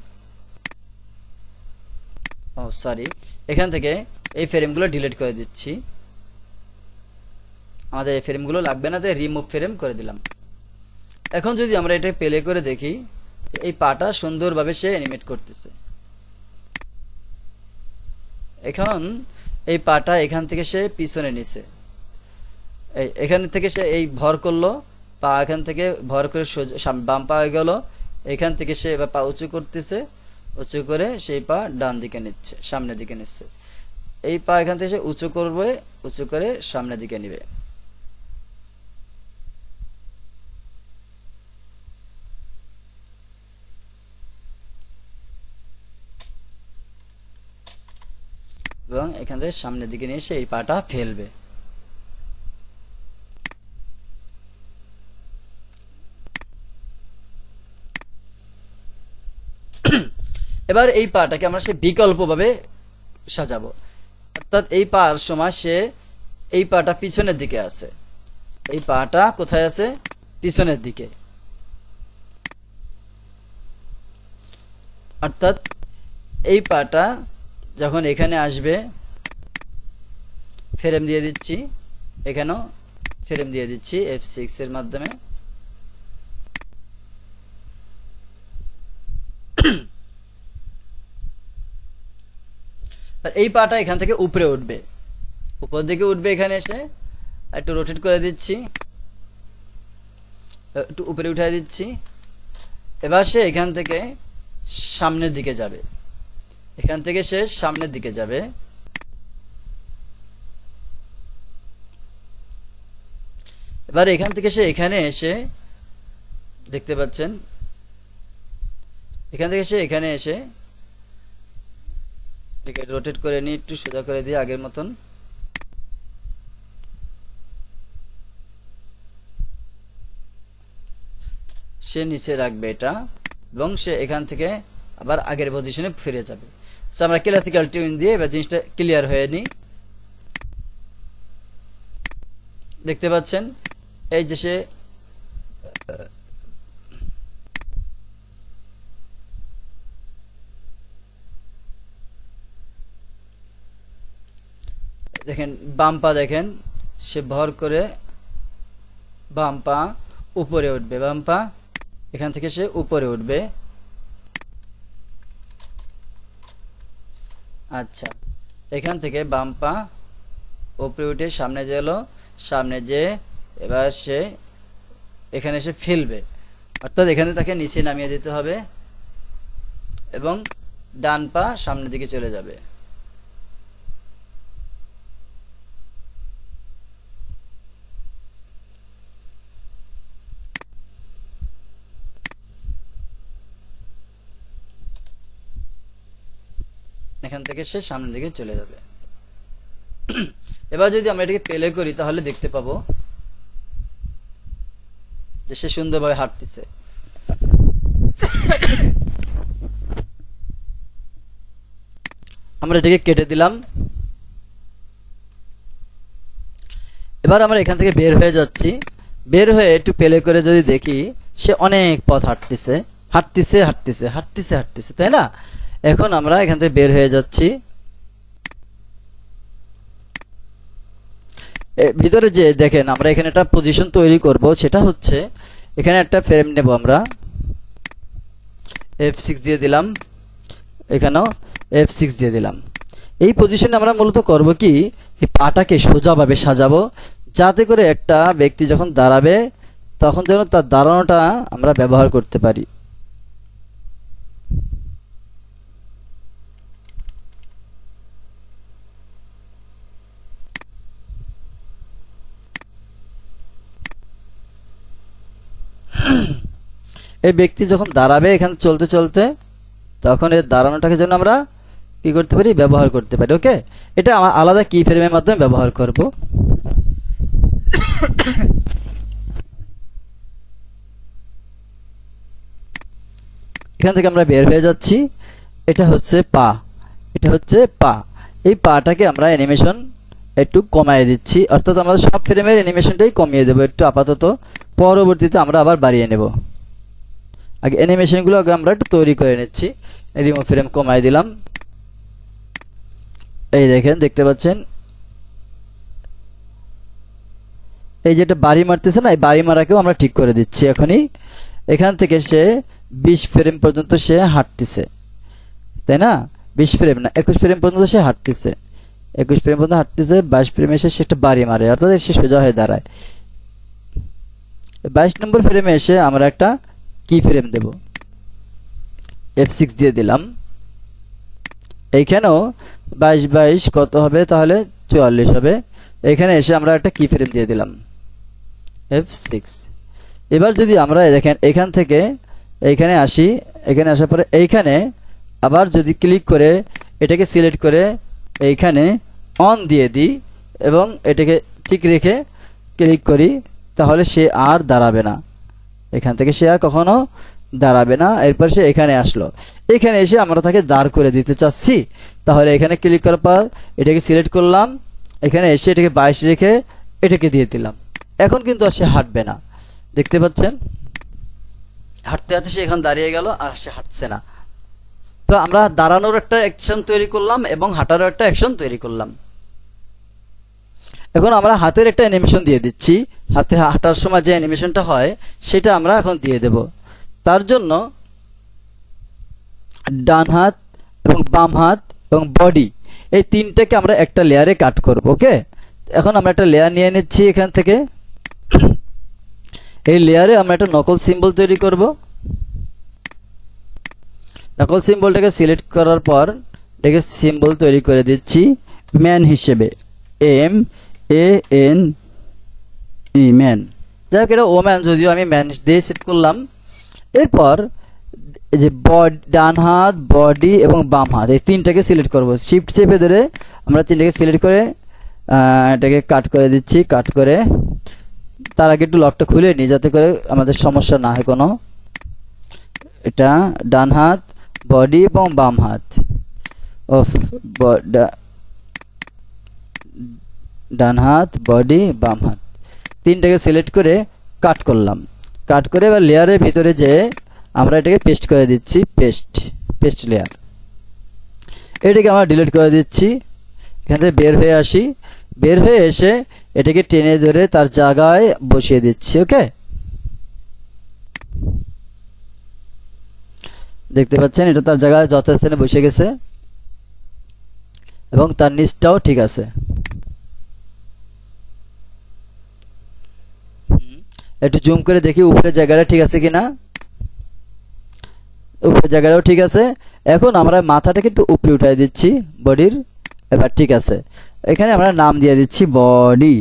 ও সরি, এখান থেকে এই ফ্রেমগুলো ডিলিট করে দিচ্ছি, আমাদের এই ফ্রেমগুলো লাগবে না, তাই রিমুভ ফ্রেম করে দিলাম। এখন যদি আমরা এটা প্লে করে দেখি, এই পাটা সুন্দরভাবে সে অ্যানিমেট করতেছে, এখন এই পাটা এখান থেকে সে পিছনে নিছে, এখান থেকে সে এই ভর করলো, পা এখান থেকে ভর করে বাম পা হয়ে গেল, এখান থেকে সে এবার পা উঁচু করতেছে, উঁচু করে সেই পা ডান দিকে নিচ্ছে, সামনের দিকে নিচ্ছে। এই পা এখান থেকে সে উঁচু করবে, উঁচু করে সামনের দিকে নিবে। এবং এখান থেকে সামনের দিকে নিয়ে এসে এই পাটা ফেলবে। এবার এই পাটাকে আমরা সে বিকল্পভাবে সাজাবো, অর্থাৎ এই পার সময় সে এই পাটা পিছনের দিকে আছে, এই পাটা কোথায় আছে? পিছনের দিকে। অর্থাৎ এই পাটা যখন এখানে আসবে, ফ্রেম দিয়ে দিচ্ছি, এখানেও ফ্রেম দিয়ে দিচ্ছি F6 এর মাধ্যমে। এই পাটা এখান থেকে উপরে উঠবে, উপর দিকে উঠবে, এখানে এসে একটু রোটেট করে দিচ্ছি, একটু উপরে উঠাই দিচ্ছি। এবার সে এখান থেকে সামনের দিকে যাবে, এখান থেকে সে সামনের দিকে যাবে। এবার এখান থেকে সে এখানে এসে, দেখতে পাচ্ছেন, এখান থেকে সে এখানে এসে রোটেট করে নিয়ে একটু সোজা করে দিয়ে আগের মতন, সে নিচে রাখবে এটা, এবং সে এখান থেকে আবার আগের পজিশনে ফিরে যাবে। আমরা ক্লাসিক্যাল টিউন দিয়ে এবার জিনিসটা ক্লিয়ার হয়ে নি। দেখতে পাচ্ছেন এই যে সে দেখেন বাম পা, দেখেন সে ভর করে বাম পা উপরে উঠবে, বাম পা এখান থেকে সে উপরে উঠবে। আচ্ছা, এখান থেকে বাম পা উপরে উঠে সামনে গেল, সামনে যে এবার সে এখানে এসে ফেলবে, অর্থাৎ এখানে তাকে নিচে নামিয়ে দিতে হবে এবং ডান পা সামনের দিকে চলে যাবে। এখান থেকে সে সামনের দিকে চলে যাবে। এবার যদি আমরা এটাকে প্লে করি তাহলে দেখতে পাবো যে সে সুন্দরভাবে হাঁটতেছে। আমরা এটাকে কেটে দিলাম। এবার আমরা এখান থেকে বের হয়ে যাচ্ছি, বের হয়ে একটু প্লে করে যদি দেখি, সে অনেক পথ হাঁটতেছে, হাঁটতেছে হাঁটতেছে হাঁটতেছে হাঁটতেছে, তাই না? এখন আমরা এখান থেকে বের হয়ে যাচ্ছি, ভিতরে যে দেখেন আমরা এখানে একটা পজিশন তৈরি করব, সেটা হচ্ছে এখানে একটা ফ্রেম নেব, আমরা F6 দিয়ে দিলাম, এখানেও F6 দিয়ে দিলাম। এই পজিশনে আমরা মূলত করব কি, এই পাটাকে সোজাভাবে সাজাবো, যাতে করে একটা ব্যক্তি যখন দাঁড়াবে তখন যেন তার দাঁড়ানোটা আমরা ব্যবহার করতে পারি। এই ব্যক্তি যখন দাঁড়াবে এখানে চলতে চলতে, তখন এর দাঁড়ানোটাকে যেন আমরা কি করতে পারি, ব্যবহার করতে পারি। ওকে, এটা আমার আলাদা কি ফ্রেমের মাধ্যমে ব্যবহার করব। এখান থেকে আমরা বের হয়ে যাচ্ছি, এটা হচ্ছে পা, এটা হচ্ছে পা। এই পাটাকে আমরা অ্যানিমেশন একটু কমায় দিচ্ছি, অর্থাৎ আমরা সব ফ্রেমের অ্যানিমেশনটাই কমিয়ে দেবো একটু আপাতত, পরবর্তীতে আমরা আবার বাড়িয়ে নেব। আগে অ্যানিমেশনগুলো আগে আমরা একটু তৈরি করে নিচ্ছি। রিমুভ ফ্রেম কমায় দিলাম, এই দেখেন, দেখতে পাচ্ছেন এই যেটা বাড়ি মারতেছে না, এই বাড়ি মারাকেও আমরা ঠিক করে দিচ্ছি এখনই। এখান থেকে সে 20 ফ্রেম পর্যন্ত সে হাঁটতেছে, তাই না? 20 ফ্রেম না 21 ফ্রেম পর্যন্ত সে হাঁটতেছে, 21 ফ্রেম পর্যন্ত হাঁটতেছে, 22 ফ্রেমে এসে সে একটা বাড়ি মারে, অর্থাৎ সে সোজা হয়ে দাঁড়ায়। 22 নম্বর ফ্রেমে এসে আমরা একটা কি ফ্রেম দেব, F6 দিয়ে দিলাম। এইখানেও 22 22 কত হবে, তাহলে 44 হবে। এখানে এসে আমরা একটা কি ফ্রেম দিয়ে দিলাম, F6। এবার যদি আমরা দেখেন এখান থেকে এইখানে আসি, এখানে আসার পরে এইখানে আবার যদি ক্লিক করে এটাকে সিলেক্ট করে এইখানে অন দিয়ে দিই এবং এটাকে ঠিক রেখে ক্লিক করি, তাহলে সে আর দাঁড়াবে না, এখান থেকে সে আর কখনো দাঁড়াবে না। এরপর সে এখানে আসলো, এখানে এসে আমরা তাকে দাঁড় করে দিতে চাচ্ছি, তাহলে এখানে ক্লিক করার পর এটাকে সিলেক্ট করলাম, এখানে এসে এটাকে 22 রেখে এটাকে দিয়ে দিলাম। এখন কিন্তু আর সে হাঁটবে না, দেখতে পাচ্ছেন হাঁটতে হাঁটতে সে এখন দাঁড়িয়ে গেল, আর সে হাঁটছে না। তো আমরা দাঁড়ানোর একটা অ্যাকশন তৈরি করলাম এবং হাঁটারও একটা অ্যাকশন তৈরি করলাম। এখন আমরা হাতের একটা অ্যানিমেশন দিয়ে দিচ্ছি, হাতে হাঁটার সময় যে অ্যানিমেশনটা হয় সেটা আমরা এখন দিয়ে দেব। তার জন্য ডান হাত এবং বাম হাত এবং বডি এই তিনটাকে আমরা একটা লেয়ারে কাট করব। ওকে, এখন আমরা একটা লেয়ার নিয়ে নিচ্ছি এখান থেকে, এই লেয়ারে আমরা একটা নকল সিম্বল তৈরি করব। নকল সিম্বলটাকে সিলেক্ট করার পর এটাকে সিম্বল তৈরি করে দিচ্ছি ম্যান হিসেবে, MAN ম্যান। যাই হোক এটা ওম্যান, যদিও আমি ম্যান দিয়ে সেট করলাম। এরপর যে ডান হাত, বডি এবং বাম হাত এই তিনটাকে সিলেক্ট করব, শিফট চেপে ধরে আমরা তিনটাকে সিলেক্ট করে এটাকে কাট করে দিচ্ছি। কাট করে তার আগে একটু লকটা খুলে নিই যাতে করে আমাদের সমস্যা না হয় কোনো। এটা ডান হাত, বডি এবং বাম হাত, ডান হাত, বডি, বাম হাত তিনটাকে সিলেক্ট করে কাট করলাম। কাট করে এবার লেয়ারের ভিতরে যে আমরা এটাকে পেস্ট করে দিচ্ছি, পেস্ট লেয়ার। এটাকে আমরা ডিলিট করে দিচ্ছি, এখান থেকে বের হয়ে আসি, বের হয়ে এসে এটাকে টেনে ধরে তার জায়গায় বসিয়ে দিচ্ছি। ওকে, দেখতে পাচ্ছেন এটা তার জায়গায় যথাস্থানে বসে গেছে এবং তার নিচটাও ঠিক আছে। একটু জুম করে দেখি উপরের জায়গাটা ঠিক আছে কিনা, উপরের জায়গাটাও ঠিক আছে। এখন আমরা মাথাটাকে একটু উপরে উঠাই দিচ্ছি বডির, এবার ঠিক আছে। এখানে আমরা নাম দিয়ে দিচ্ছি বডি।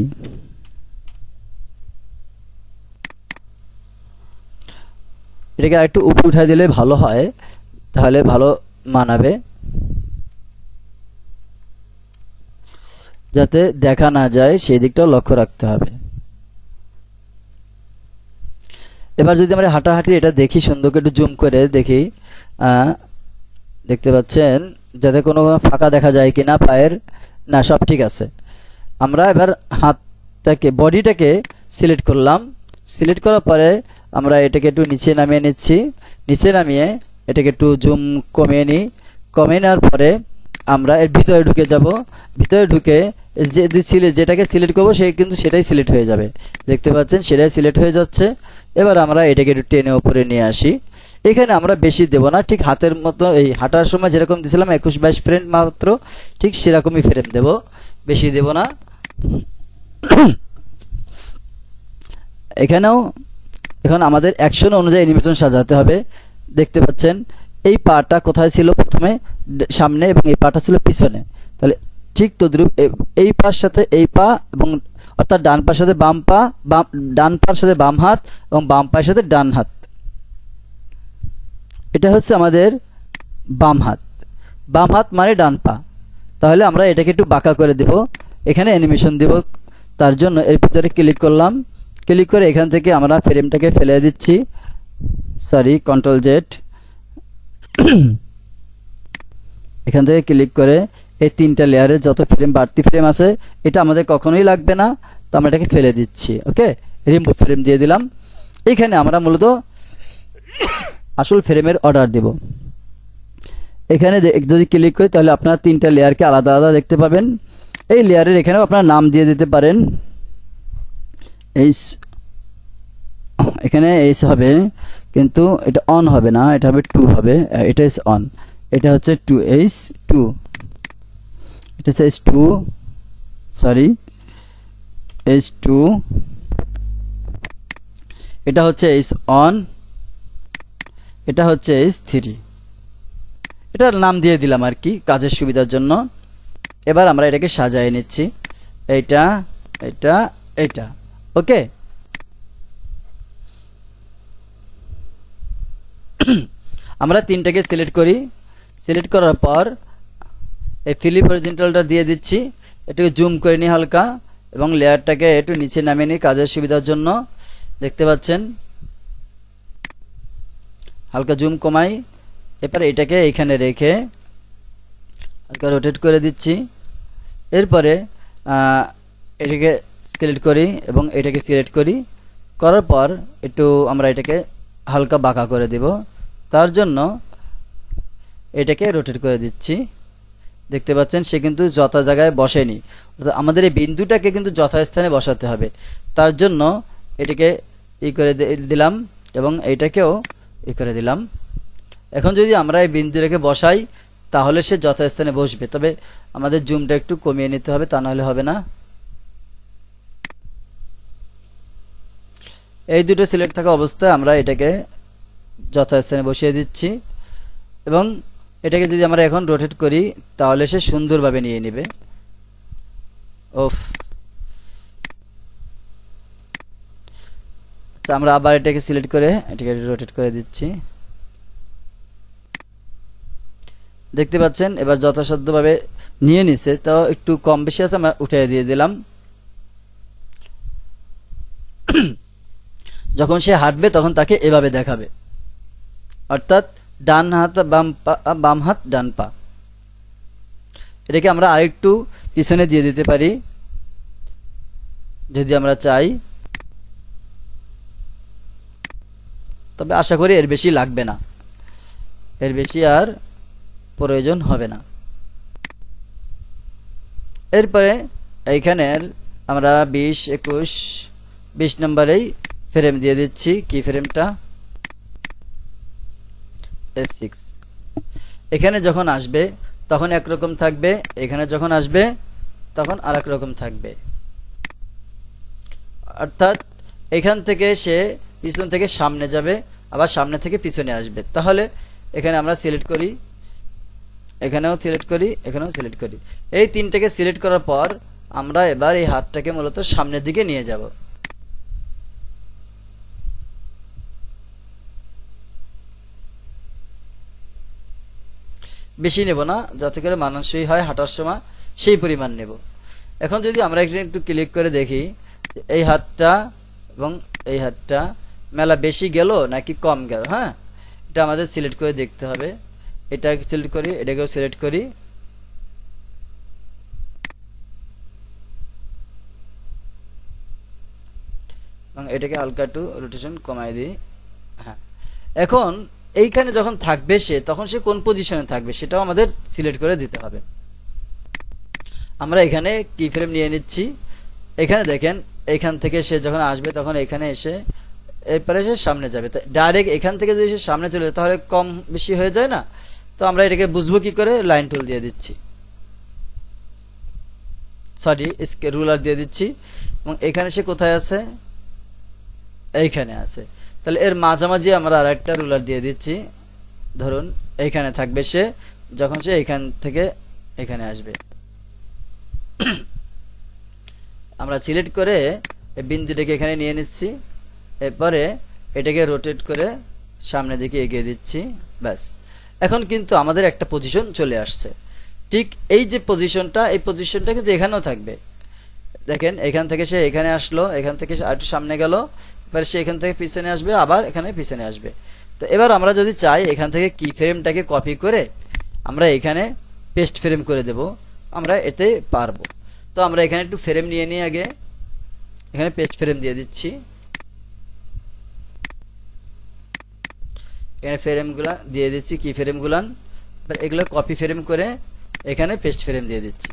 এটাকে একটু উপরে উঠাই দিলে ভালো হয়, তাহলে ভালো মানাবে, যাতে দেখা না যায় সেই দিকটাও লক্ষ্য রাখতে হবে। এবার যদি আমরা হাঁটাহাঁটি এটা দেখি, সুন্দর করে একটু জুম করে দেখি, দেখতে পাচ্ছেন যাতে কোনো ফাঁকা দেখা যায় কিনা পায়ের, না সব ঠিক আছে। আমরা এবার হাতটাকে, বডিটাকে সিলেক্ট করলাম, সিলেক্ট করার পরে আমরা এটাকে একটু নিচে নামিয়ে নিচ্ছি, নিচে নামিয়ে এটাকে একটু জুম কমিয়ে নিই। কমিয়ে নেওয়ার পরে আমরা এর ভিতরে ঢুকে যাব, ভিতরে ঢুকে যেটাকে সিলেক্ট করবো সেই কিন্তু সেটাই সিলেক্ট হয়ে যাবে, দেখতে পাচ্ছেন সেটাই সিলেক্ট হয়ে যাচ্ছে। এবার আমরা এটাকে একটু টেনে উপরে নিয়ে আসি। এখানে আমরা বেশি দেব না, ঠিক হাতের মতো এই হাঁটার সময় যেরকম দিয়েছিলাম 21-22 ফ্রেম মাত্র, ঠিক সেরকমই ফ্রেম দেব, বেশি দেব না। এখানেও এখন আমাদের অ্যাকশন অনুযায়ী অ্যানিমেশন সাজাতে হবে। দেখতে পাচ্ছেন এই পাটা কোথায় ছিল, প্রথমে সামনে এবং এই পাটা ছিল পিছনে, তাহলে ঠিক তদ্রুপ এই পার সাথে এই পা, এবং অর্থাৎ ডান পার সাথে বাম পা, ডান পার সাথে বাম হাত এবং বাম পায়ের সাথে ডান হাত, এটা হচ্ছে আমাদের বাম হাত। বাম হাত মানে ডান পা, তাহলে আমরা এটাকে একটু বাঁকা করে দেব, এখানে অ্যানিমেশন দেব। তার জন্য এর ভিতরে ক্লিক করলাম, ক্লিক করে এখান থেকে আমরা ফ্রেমটাকে ফেলে দিচ্ছি, সরি কন্ট্রোল জেড। এখান থেকে ক্লিক করে এই তিনটা লেয়ারে যত ফ্রেম, বাড়তি ফ্রেম আছে এটা আমাদের কখনোই লাগবে না, তো আমরা এটাকে ফেলে দিচ্ছি। ওকে, রিমুভ ফ্রেম দিয়ে দিলাম। এখানে আমরা মূলত আসল ফ্রেমের অর্ডার দেব। এখানে যদি ক্লিক করি তাহলে আপনারা তিনটা লেয়ারকে আলাদা আলাদা দেখতে পাবেন। এই লেয়ারের এখানেও আপনারা নাম দিয়ে দিতে পারেন, এখানে এইচ হবে কিন্তু এটা অন হবে না, এটা হবে 2 হবে, এটা ইজ অন। এটা হচ্ছে 2H2, এটা হচ্ছে H2, সরি H2, এটা হচ্ছে H1, এটা হচ্ছে H3। এটার নাম দিয়ে দিলাম আর কি কাজের সুবিধার জন্য। এবার আমরা এটাকে সাজিয়ে নিচ্ছি, এইটা এটা এটা। ওকে, আমরা তিনটাকে সিলেক্ট করি। সিলেক্ট করার পর এই ফিলিপ হরিজন্টালটা দিয়ে দিচ্ছি, এটাকে জুম করে নিই হালকা, এবং লেয়ারটাকে একটু নিচে নামিয়ে নিই কাজের সুবিধার জন্য। দেখতে পাচ্ছেন হালকা জুম কমাই। এরপর এটাকে এইখানে রেখে হালকা রোটেট করে দিচ্ছি। এরপরে এটাকে সিলেক্ট করি এবং এটাকে সিলেক্ট করি, করার পর একটু আমরা এটাকে হালকা বাঁকা করে দিব। তার জন্য এটাকে রোটেট করে দিচ্ছি। দেখতে পাচ্ছেন সে কিন্তু যথা জায়গায় বসেনি, আমাদের এই বিন্দুটাকে কিন্তু যথাস্থানে বসাতে হবে। তার জন্য এটাকে ই করে দিলাম এবং এইটাকেও ই করে দিলাম। এখন যদি আমরা এই বিন্দু রেখে বসাই তাহলে সে যথাস্থানে বসবে, তবে আমাদের জুমটা একটু কমিয়ে নিতে হবে, তা নাহলে হবে না। এই দুটো সিলেক্ট থাকা অবস্থায় আমরা এটাকে যথাস্থানে বসিয়ে দিচ্ছি এবং এটাকে যদি আমরা এখন রোটেট করি তাহলে সে সুন্দরভাবে নিয়ে নেবে। ওফ, আমরা আবার এটাকে সিলেক্ট করে এটাকে রোটেট করে দিচ্ছি। দেখতে পাচ্ছেন এবার যথাসাধ্যভাবে নিয়ে নিছে, তো একটু কম বেশি আছে, আমরা উঠিয়ে দিয়ে দিলাম। যখন সে হাঁটবে তখন তাকে এভাবে দেখাবে, অর্থাৎ ডান হাত বাম পা, বাম হাত ডান পা। এটাকে আমরা আরেকটু পিছনে দিয়ে দিতে পারি যদি আমরা চাই, তবে আশা করি এর বেশি লাগবে না, এর বেশি আর প্রয়োজন হবে না। এরপরে এইখানের আমরা 20, 21, 20 নম্বরেই ফ্রেম দিয়ে দিচ্ছি। কি ফ্রেমটা? F6। এখানে যখন আসবে তখন একরকম থাকবে, এখানে যখন আসবে তখন আরেক রকম থাকবে। অর্থাৎ এখান থেকে সে পিছন থেকে সামনে যাবে, আবার সামনে থেকে পিছনে আসবে। তাহলে এখানে আমরা সিলেক্ট করি, এখানেও সিলেক্ট করি, এখানেও সিলেক্ট করি। এই তিনটাকে সিলেক্ট করার পর আমরা এবার এই হাতটাকে মূলত সামনের দিকে নিয়ে যাব। বেশি নেব না, যাতে করে মানানসই হয় হাঁটার সময়, সেই পরিমাণ নেব। এখন যদি আমরা এখানে একটু ক্লিক করে দেখি এই হাতটা এবং এই হাতটা মেলা বেশি গেল নাকি কম গেল। হ্যাঁ, এটা আমাদের সিলেক্ট করে দেখতে হবে। এটাকে সিলেক্ট করি, এটাকেও সিলেক্ট করি, এবং এটাকে হালকা একটু রোটেশন কমাই দিই। হ্যাঁ, এখন এইখানে যখন থাকবে সে, তখন সে কোন পজিশনে থাকবে সেটাও আমাদের সিলেক্ট করে দিতে হবে। আমরা এখানে কি ফ্রেম নিয়ে নিচ্ছি। এখানে দেখেন এখান থেকে সে যখন আসবে তখন এখানে এসে এরপরে সে সামনে যাবে। ডাইরেক্ট এখান থেকে যদি সে সামনে চলে যায় তাহলে কম বেশি হয়ে যায় না? তো আমরা এটাকে বুঝবো কি করে? লাইন টুল দিয়ে দিচ্ছি, সরি রুলার দিয়ে দিচ্ছি, এবং এখানে সে কোথায় আছে? এইখানে আছে। তাহলে এর মাঝামাঝি আমরা আর একটা রুলার দিয়ে দিচ্ছি, ধরুন এইখানে থাকবে সে যখন সে এখান থেকে এখানে আসবে। আমরা সিলেক্ট করে এই বিন্দুটাকে এখানে নিয়ে নিচ্ছি, এরপরে এটাকে রোটেট করে সামনের দিকে এগিয়ে দিচ্ছি। ব্যাস, এখন কিন্তু আমাদের একটা পজিশন চলে আসছে। ঠিক এই যে পজিশনটা, এই পজিশনটা কিন্তু এখানেও থাকবে। দেখেন এখান থেকে সে এখানে আসলো, এখান থেকে সে আরেকটু সামনে গেল, এবার সে এখান থেকে পিছনে আসবে, আবার এখানে পিছনে আসবে। তো এবার আমরা যদি চাই এখান থেকে কি ফ্রেমটাকে কপি করে আমরা এখানে পেস্ট ফ্রেম করে দেব, আমরা এতে পারবো। তো আমরা এখানে একটু ফ্রেম নিয়ে নিই, আগে এখানে পেস্ট ফ্রেম দিয়ে দিচ্ছি। এখানে ফ্রেমগুলা দিয়ে দিচ্ছি, কি ফ্রেমগুলান, এগুলো কপি ফ্রেম করে এখানে পেস্ট ফ্রেম দিয়ে দিচ্ছি।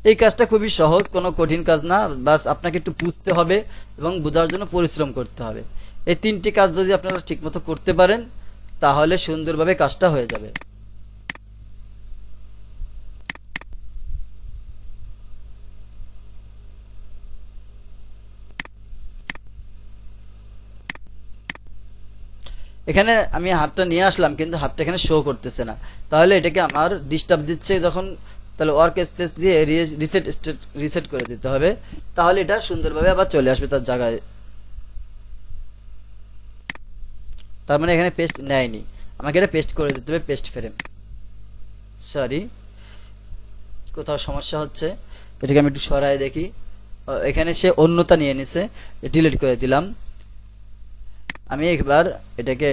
এই কাজটা খুবই সহজ, কোনো কঠিন কাজ না, বাস আপনাকে একটু বুঝতে হবে এবং বোঝার জন্য পরিশ্রম করতে হবে। এই তিনটি কাজ যদি আপনারা ঠিকমতো করতে পারেন তাহলে সুন্দরভাবে কাজটা হয়ে যাবে। এখানে আমি হাতটা নিয়ে আসলাম কিন্তু হাতটা এখানে শো করতেছে না, তাহলে এটাকে আমার ডিস্টার্ব দিচ্ছে যখন, তাহলে ওয়ার্ক স্পেস দিয়ে রিসেট রিসেট করে দিতে হবে, তাহলে এটা সুন্দরভাবে আবার চলে আসবে তার জায়গায়। তার মানে এখানে পেস্ট নেয়নি, আমাকে এটা পেস্ট করে দিতে হবে, পেস্ট ফ্রেম। সরি, কোথাও সমস্যা হচ্ছে, এটাকে আমি একটু সরাই দেখি। এখানে সে অন্যতা নিয়ে নিছে, ডিলিট করে দিলাম। আমি একবার এটাকে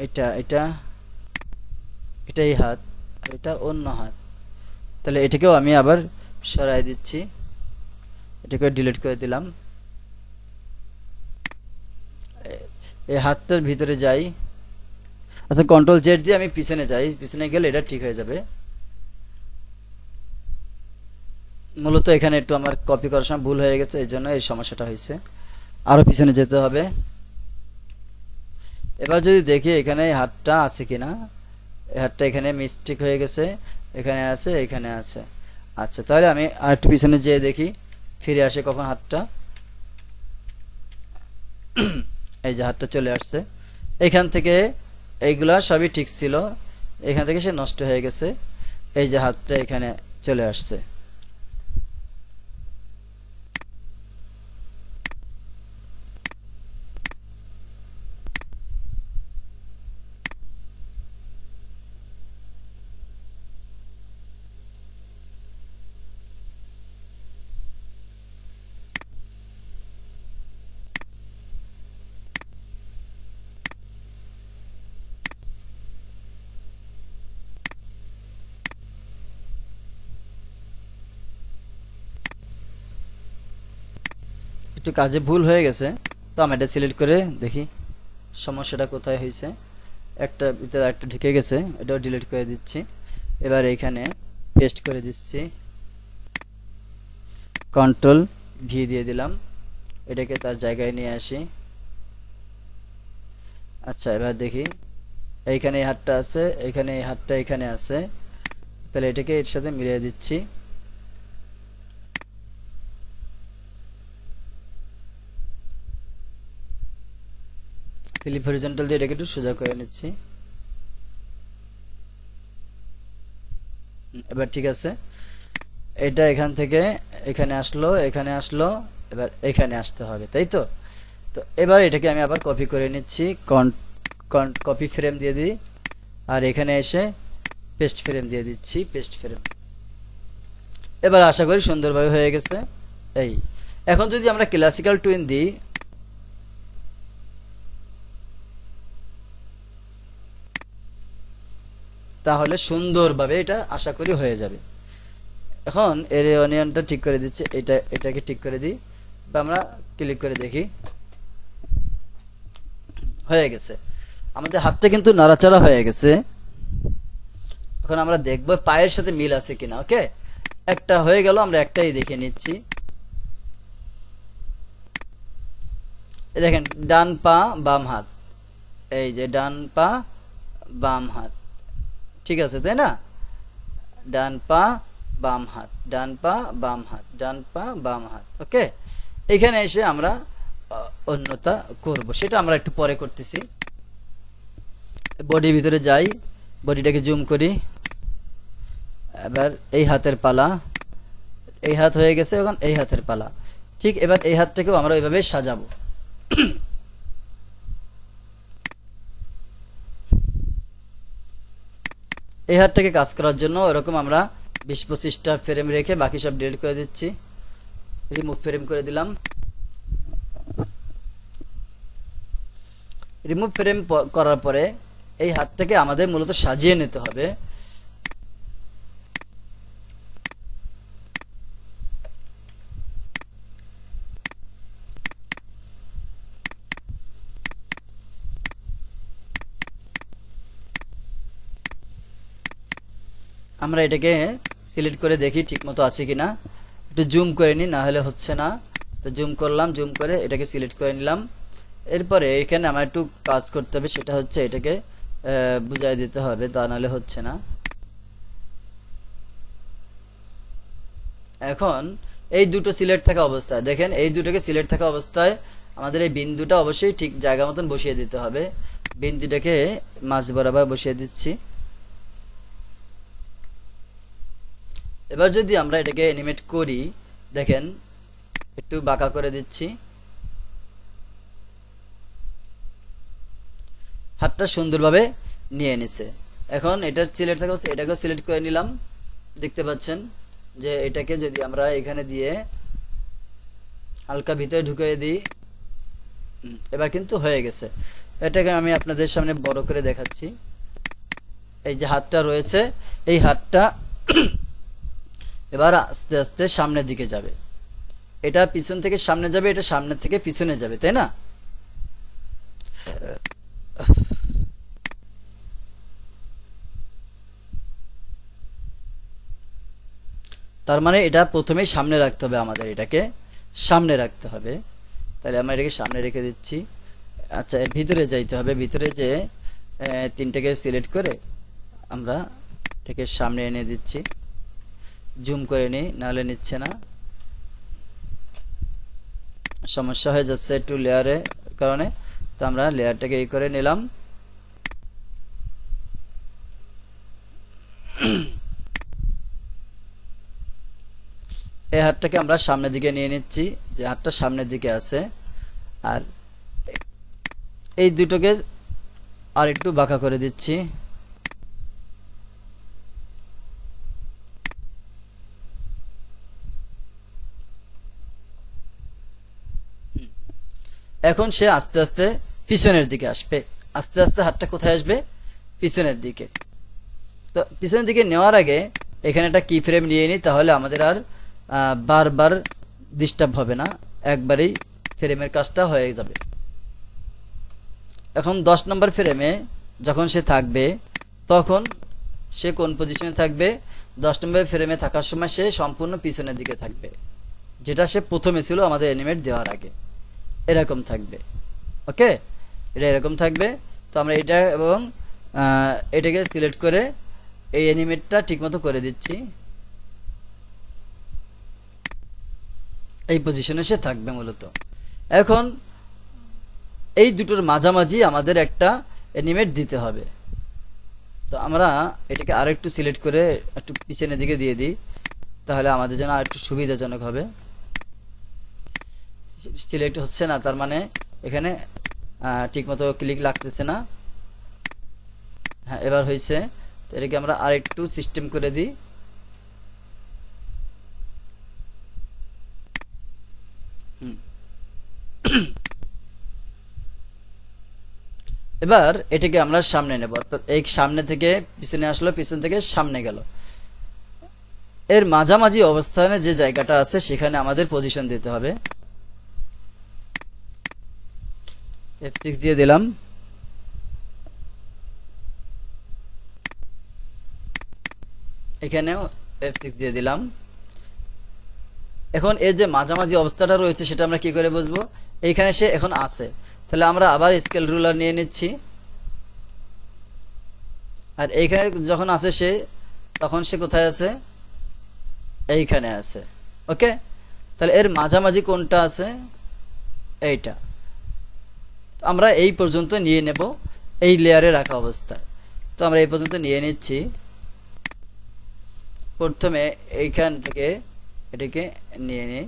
এটা এটা এটাই হাত, এটা অন্য হাত, তাহলে এটাকেও আমি আবার সরাই দিচ্ছি, এটাকে ডিলিট করে দিলাম। এই হাতটার ভিতরে যাই, আচ্ছা কন্ট্রোল জেড দিয়ে আমি পিছনে যাই, পিছনে গেলে এটা ঠিক হয়ে যাবে। মূলত এখানে একটু আমার কপি করার সময় ভুল হয়ে গেছে, এই জন্য এই সমস্যাটা হয়েছে, আরো পিছনে যেতে হবে। এবার যদি দেখি এখানে হাতটা আছে কিনা, এই হাতটা এখানে মিস্টেক হয়ে গেছে, এখানে আছে, এখানে আছে। আচ্ছা, তাহলে আমি আর একটু পিছনে যেয়ে দেখি ফিরে আসে কখন হাতটা। এই যে হাতটা চলে আসছে, এখান থেকে এইগুলা সবই ঠিক ছিল, এখান থেকে সে নষ্ট হয়ে গেছে, এই যে হাতটা এখানে চলে আসছে। একটু কাজে ভুল হয়ে গেছে, তো আমি এটা সিলেক্ট করে দেখি সমস্যাটা কোথায় হয়েছে। একটা ভিতরে একটা ঢুকে গেছে, এটাও ডিলিট করে দিচ্ছি। এবার এখানে পেস্ট করে দিচ্ছি, কন্ট্রোল ভি দিয়ে দিলাম, এটাকে তার জায়গায় নিয়ে আসি। আচ্ছা, এবার দেখি এইখানে এই হাতটা আছে, এখানে এই হাতটা এখানে আছে, তাহলে এটাকে এর সাথে মিলিয়ে দিচ্ছি। ফিলিপ হরিজন্টাল দিয়ে এটাকে একটু সোজা করে নিচ্ছি। এবার ঠিক আছে, এটা এখান থেকে এখানে আসলো, এখানে আসলো, এবার এখানে আসতে হবে, তাই তো? তো এবার এটাকে আমি আবার কপি করে নিচ্ছি, কপি ফ্রেম দিয়ে দিই, আর এখানে এসে পেস্ট ফ্রেম দিয়ে দিচ্ছি, পেস্ট ফ্রেম। এবার আশা করি সুন্দরভাবে হয়ে গেছে। এই এখন যদি আমরা ক্লাসিক্যাল টুইন দিই, তাহলে সুন্দরভাবে এটা আশা করি হয়ে যাবে। এখন এর অনিয়নটা ঠিক করে দিচ্ছে, এটাকে ঠিক করে দিই, বা আমরা ক্লিক করে দেখি, হয়ে গেছে। আমাদের হাতটা কিন্তু নাড়াচাড়া হয়ে গেছে। এখন আমরা দেখবো পায়ের সাথে মিল আছে কিনা। ওকে, একটা হয়ে গেল, আমরা একটাই দেখে নিচ্ছি। দেখেন, ডান পা বাম হাত, এই যে ডান পা বাম হাত, ঠিক আছে তাই না? ডান পা বাম হাত, ডান পা বাম হাত, ডান পা বাম হাত। ওকে, এখানে এসে আমরা অন্যতা করব, সেটা আমরা একটু পরে করতেছি। বডির ভিতরে যাই, বডিটাকে জুম করি। এবার এই হাতের পালা, এই হাত হয়ে গেছে, এখন এই হাতের পালা। ঠিক এবার এই হাতটাকেও আমরা ওইভাবে সাজাবো। এই হাতটাকে কাজ করার জন্য এরকম আমরা 20-25টা ফ্রেম রেখে বাকি সব ডিলিট করে দিচ্ছি, রিমুভ ফ্রেম করে দিলাম। রিমুভ ফ্রেম করার পরে এই হাতটাকে আমাদের মূলত সাজিয়ে নিতে হবে। আমরা এটাকে সিলেক্ট করে দেখি ঠিক মতো আছে কিনা, একটু জুম করে নিই, না হলে হচ্ছে না। তো জুম করলাম, জুম করে এটাকে সিলেক্ট করে নিলাম। এরপরে এখানে আমার একটু কাজ করতে হবে, সেটা হচ্ছে এটাকে বুঝাই দিতে হবে, তা নাহলে হচ্ছে না। এখন এই দুটো সিলেক্ট থাকা অবস্থায় দেখেন, এই দুটোকে সিলেক্ট থাকা অবস্থায় আমাদের এই বিন্দুটা অবশ্যই ঠিক জায়গা মতন বসিয়ে দিতে হবে। বিন্দুটাকে মাঝ বরাবর বসিয়ে দিচ্ছি। এবার যদি আমরা এটাকে অ্যানিমেট করি, দেখেন একটু বাঁকা করে দিচ্ছি, হাতটা সুন্দরভাবে নিয়ে নিছে। এখন এটা সিলেক্ট থাকা হচ্ছে, এটাকেও সিলেক্ট করে নিলাম। দেখতে পাচ্ছেন যে এটাকে যদি আমরা এখানে দিয়ে হালকা ভিতরে ঢুকিয়ে দিই, এবার কিন্তু হয়ে গেছে। এটাকে আমি আপনাদের সামনে বড় করে দেখাচ্ছি। এই যে হাতটা রয়েছে, এই হাতটা এবার আস্তে আস্তে সামনের দিকে যাবে। এটা পিছন থেকে সামনে যাবে, এটা সামনের থেকে পিছনে যাবে, তাই না? তার মানে এটা প্রথমেই সামনে রাখতে হবে, আমাদের এটাকে সামনে রাখতে হবে। তাহলে আমরা এটাকে সামনে রেখে দিচ্ছি। আচ্ছা, এর ভিতরে যাইতে হবে। ভিতরে যে তিনটাকে সিলেক্ট করে আমরা এটাকে সামনে এনে দিচ্ছি। জুম করে নিই, নাহলে নিচ্ছে না, সমস্যা হয়ে যাচ্ছে একটু লেয়ারের কারণে। তো আমরা লেয়ারটাকে এই করে নিলাম। এই হাতটাকে আমরা সামনের দিকে নিয়ে নিচ্ছি, যে হাতটা সামনের দিকে আছে। আর এই দুটোকে আর একটু বাঁকা করে দিচ্ছি। এখন সে আস্তে আস্তে পিছনের দিকে আসবে। আস্তে আস্তে হাতটা কোথায় আসবে? পিছনের দিকে। তো পিছনের দিকে নেওয়ার আগে এখানে একটা কি ফ্রেম নিয়ে নিই, তাহলে আমাদের আর বারবার ডিস্টার্ব হবে না, একবারেই ফ্রেমের কাজটা হয়ে যাবে। এখন 10 নম্বর ফ্রেমে যখন সে থাকবে, তখন সে কোন পজিশনে থাকবে? 10 নম্বর ফ্রেমে থাকার সময় সে সম্পূর্ণ পিছনের দিকে থাকবে, যেটা সে প্রথমে ছিল আমাদের অ্যানিমেট দেওয়ার আগে। এরকম থাকবে। ওকে, এটা এরকম থাকবে। তো আমরা এটা এবং এটাকে সিলেক্ট করে এই অ্যানিমেটটা ঠিকমতো করে দিচ্ছি। এই পজিশনে সে থাকবে মূলত। এখন এই দুটোর মাঝামাঝি আমাদের একটা অ্যানিমেট দিতে হবে। তো আমরা এটাকে আরেকটু সিলেক্ট করে একটু পিছনের দিকে দিয়ে দিই, তাহলে আমাদের জন্য আরেকটু সুবিধাজনক হবে। সিলেক্ট হচ্ছে না, তার মানে এখানে ঠিকমতো ক্লিক লাগতেছে না। হ্যাঁ, এবার হয়েছে। তো এটাকে আমরা আরেকটু সিস্টেম করে দিই। এবার এটাকে আমরা সামনে নেব, অর্থাৎ এই সামনে থেকে পিছনে আসলো, পিছন থেকে সামনে গেল। এর মাঝামাঝি অবস্থানে যে জায়গাটা আছে সেখানে আমাদের পজিশন দিতে হবে। F6 দিয়ে দিলাম। এখানেও F6 দিয়ে দিলাম। এখন এই যে মাঝামাঝি অবস্থাটা রয়েছে সেটা আমরা কি করে বুঝবো? এইখানে সে এখন আছে, তাহলে আমরা আবার স্কেল রুলার নিয়ে নিচ্ছি। আর এইখানে যখন আছে সে, তখন সে কোথায় আছে? এইখানে আছে। ওকে, তাহলে এর মাঝামাঝি কোনটা আছে? এইটা। আমরা এই পর্যন্ত নিয়ে নেব এই লেয়ারে রাখা অবস্থায়। তো আমরা এই পর্যন্ত নিয়ে নিচ্ছি। প্রথমে এইখান থেকে এটাকে নিয়ে নিই,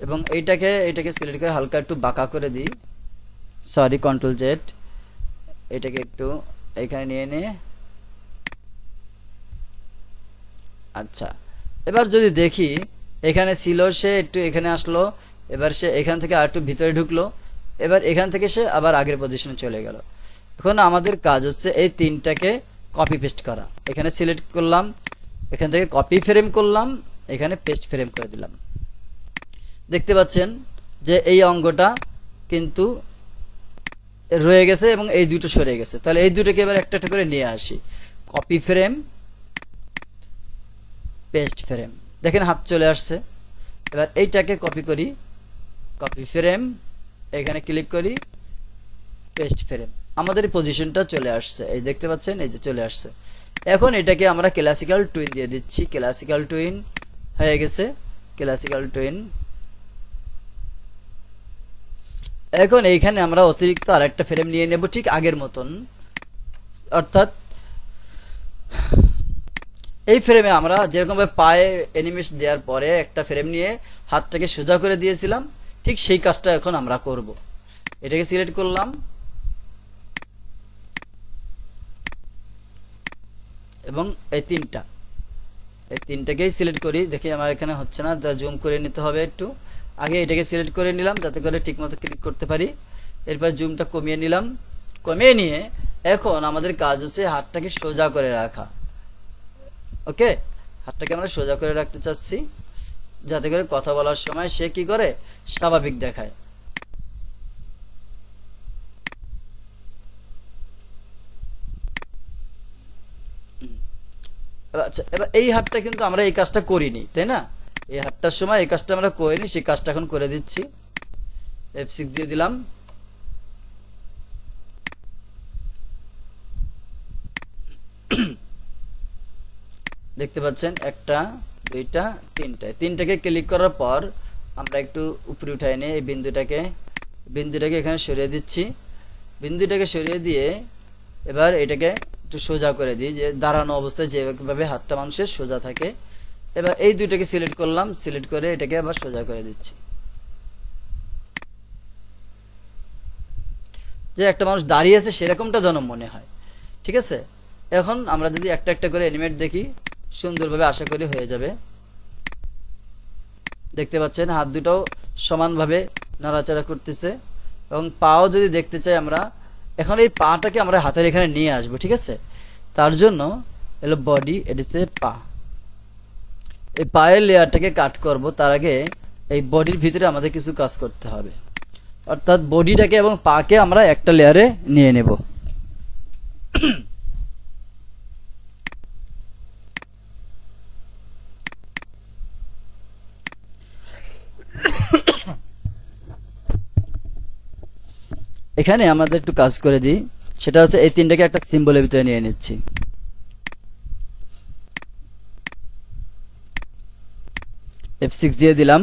এবং এটাকে সিলেক্ট করে হালকা একটু বাঁকা করে দিই। Sorry, control Z. এটাকে একটু এখানে নিয়ে নিয়ে, আচ্ছা। এবার যদি দেখি এখানে ছিল, সে একটু এখানে আসলো, এবার সে এখান থেকে আর একটু ভিতরে ঢুকলো, এবার এখান থেকে সে আবার আগের পজিশনে চলে গেল। এখন আমাদের কাজ হচ্ছে এই তিনটাকে কপি পেস্ট করা। এখানে সিলেক্ট করলাম, এখান থেকে কপি ফ্রেম করলাম, এখানে পেস্ট ফ্রেম করে দিলাম। দেখতে পাচ্ছেন যে এই অঙ্গটা কিন্তু রয়ে গেছে এবং এই দুটো সরে গেছে। তাহলে এই দুটোকে এবার একটা একটা করে নিয়ে আসি। কপি ফ্রেম, পেস্ট ফ্রেম, দেখেন হাত চলে আসছে। এবার এইটাকে কপি করি, কপি ফ্রেম, এখানে ক্লিক করি, পেস্ট ফ্রেম, আমাদের পজিশনটা চলে আসছে, এই দেখতে পাচ্ছেন, এই যে চলে আসছে। এখন এটাকে আমরা ক্লাসিক্যাল টুইন দিয়ে দিচ্ছি, ক্লাসিক্যাল টুইন হয়ে গেছে, ক্লাসিক্যাল টুইন। এখন এইখানে আমরা অতিরিক্ত আরেকটা ফ্রেম নিয়ে নেব ঠিক আগের মতন, অর্থাৎ এই ফ্রেমে আমরা যেরকম ভাবে পায়ে অ্যানিমেশন দেওয়ার পরে একটা ফ্রেম নিয়ে হাতটাকে সোজা করে দিয়েছিলাম, ঠিক সেই কাজটা এখন আমরা করব। এটাকে সিলেক্ট করলাম এবং এই তিনটাকেই সিলেক্ট করি, দেখি আমার এখানে হচ্ছে না, জুম করে নিতে হবে একটু। আগে এটাকে সিলেক্ট করে নিলাম যাতে করে ঠিকমতো ক্লিক করতে পারি, এরপর জুমটা কমিয়ে নিলাম, কমিয়ে নিয়ে এখন আমাদের কাজ হচ্ছে হাতটাকে সোজা করে রাখা। ওকে, হাতটাকে আমরা সোজা করে রাখতে চাচ্ছি যাতে করে কথা বলার সময় সে কি করে, স্বাভাবিক দেখায়। আচ্ছা, এবার এই হাতটা কিন্তু আমরা এই কাজটা করিনি, তাই না? এই হাতটার সময় এই কাজটা আমরা করিনি, সেই কাজটা এখন করে দিচ্ছি। F6 দিয়ে দিলাম, দেখতে পাচ্ছেন একটা, দুইটা, তিনটাকে ক্লিক করার পর আমরা একটু উপরে উঠাই নিয়ে এই বিন্দুটাকে এখানে সরিয়ে দিচ্ছি। বিন্দুটাকে সরিয়ে দিয়ে এবার এটাকে একটু সোজা করে দিই, যে দাঁড়ানো অবস্থায় যেভাবে হাতটা মানুষের সোজা থাকে। এবার এই দুইটাকে সিলেক্ট করলাম, সিলেক্ট করে এটাকে আবার সোজা করে দিচ্ছি, যে একটা মানুষ দাঁড়িয়ে আছে সেরকমটা যেন মনে হয়। ঠিক আছে, এখন আমরা যদি একটা একটা করে অ্যানিমেট দেখি, সুন্দরভাবে আশা করি হয়ে যাবে। দেখতে পাচ্ছেন হাত দুটাও সমানভাবে নাড়াচাড়া করতেছে, এবং পাও যদি দেখতে চাই আমরা, এখন এই পাটাকে আমরা হাতের এখানে নিয়ে আসবো। ঠিক আছে, তার জন্য এলো বডি, এডিসে পা, এই পায়ের লেয়ারটাকে কাট করব। তার আগে এই বডির ভিতরে আমাদের কিছু কাজ করতে হবে, অর্থাৎ বডিটাকে এবং পাকে আমরা একটা লেয়ারে নিয়ে নেব। এখানে আমাদের একটু কাজ করে দিই, সেটা হচ্ছে এই তিনটাকে একটা সিম্বলের ভিতরে নিয়ে নিচ্ছি। F6 দিয়ে দিলাম,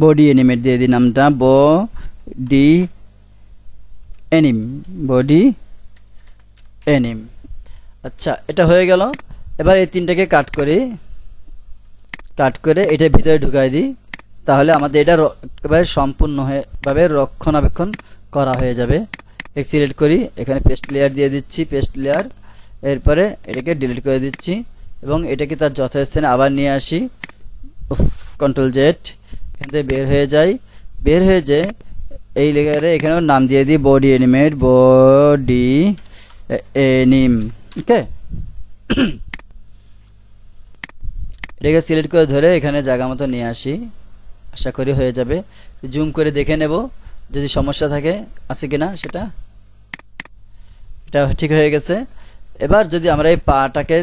বডি অ্যানিমেট দিয়ে দিই নামটা, বডি অ্যানিম, বডি অ্যানিম। আচ্ছা, এটা হয়ে গেল। এবার এই তিনটাকে কাট করে এটার ভিতরে ঢুকাই দিই, তাহলে আমাদের এটা একেবারে সম্পূর্ণভাবে রক্ষণাবেক্ষণ করা হয়ে যাবে। সিলেক্ট করি, এখানে পেস্ট লেয়ার দিয়ে দিচ্ছি, পেস্ট লেয়ার, এরপরে এটাকে ডিলিট করে দিচ্ছি এবং এটাকে তার যথাস্থানে আবার নিয়ে আসি, কন্ট্রোল জেড, এখান থেকে বের হয়ে যায়, বের হয়ে যে এই লেয়ারে এখানেও নাম দিয়ে দিই বডি অ্যানিমেট, বডি অ্যানিম। ওকে, এটাকে সিলেক্ট করে ধরে এখানে জায়গা মতো নিয়ে আসি, আশা করি হয়ে যাবে। জুম করে দেখে নেব যদি সমস্যা থাকে আছে কিনা সেটা। এটা ঠিক হয়ে গেছে। এবার যদি আমরা এই পাটাকে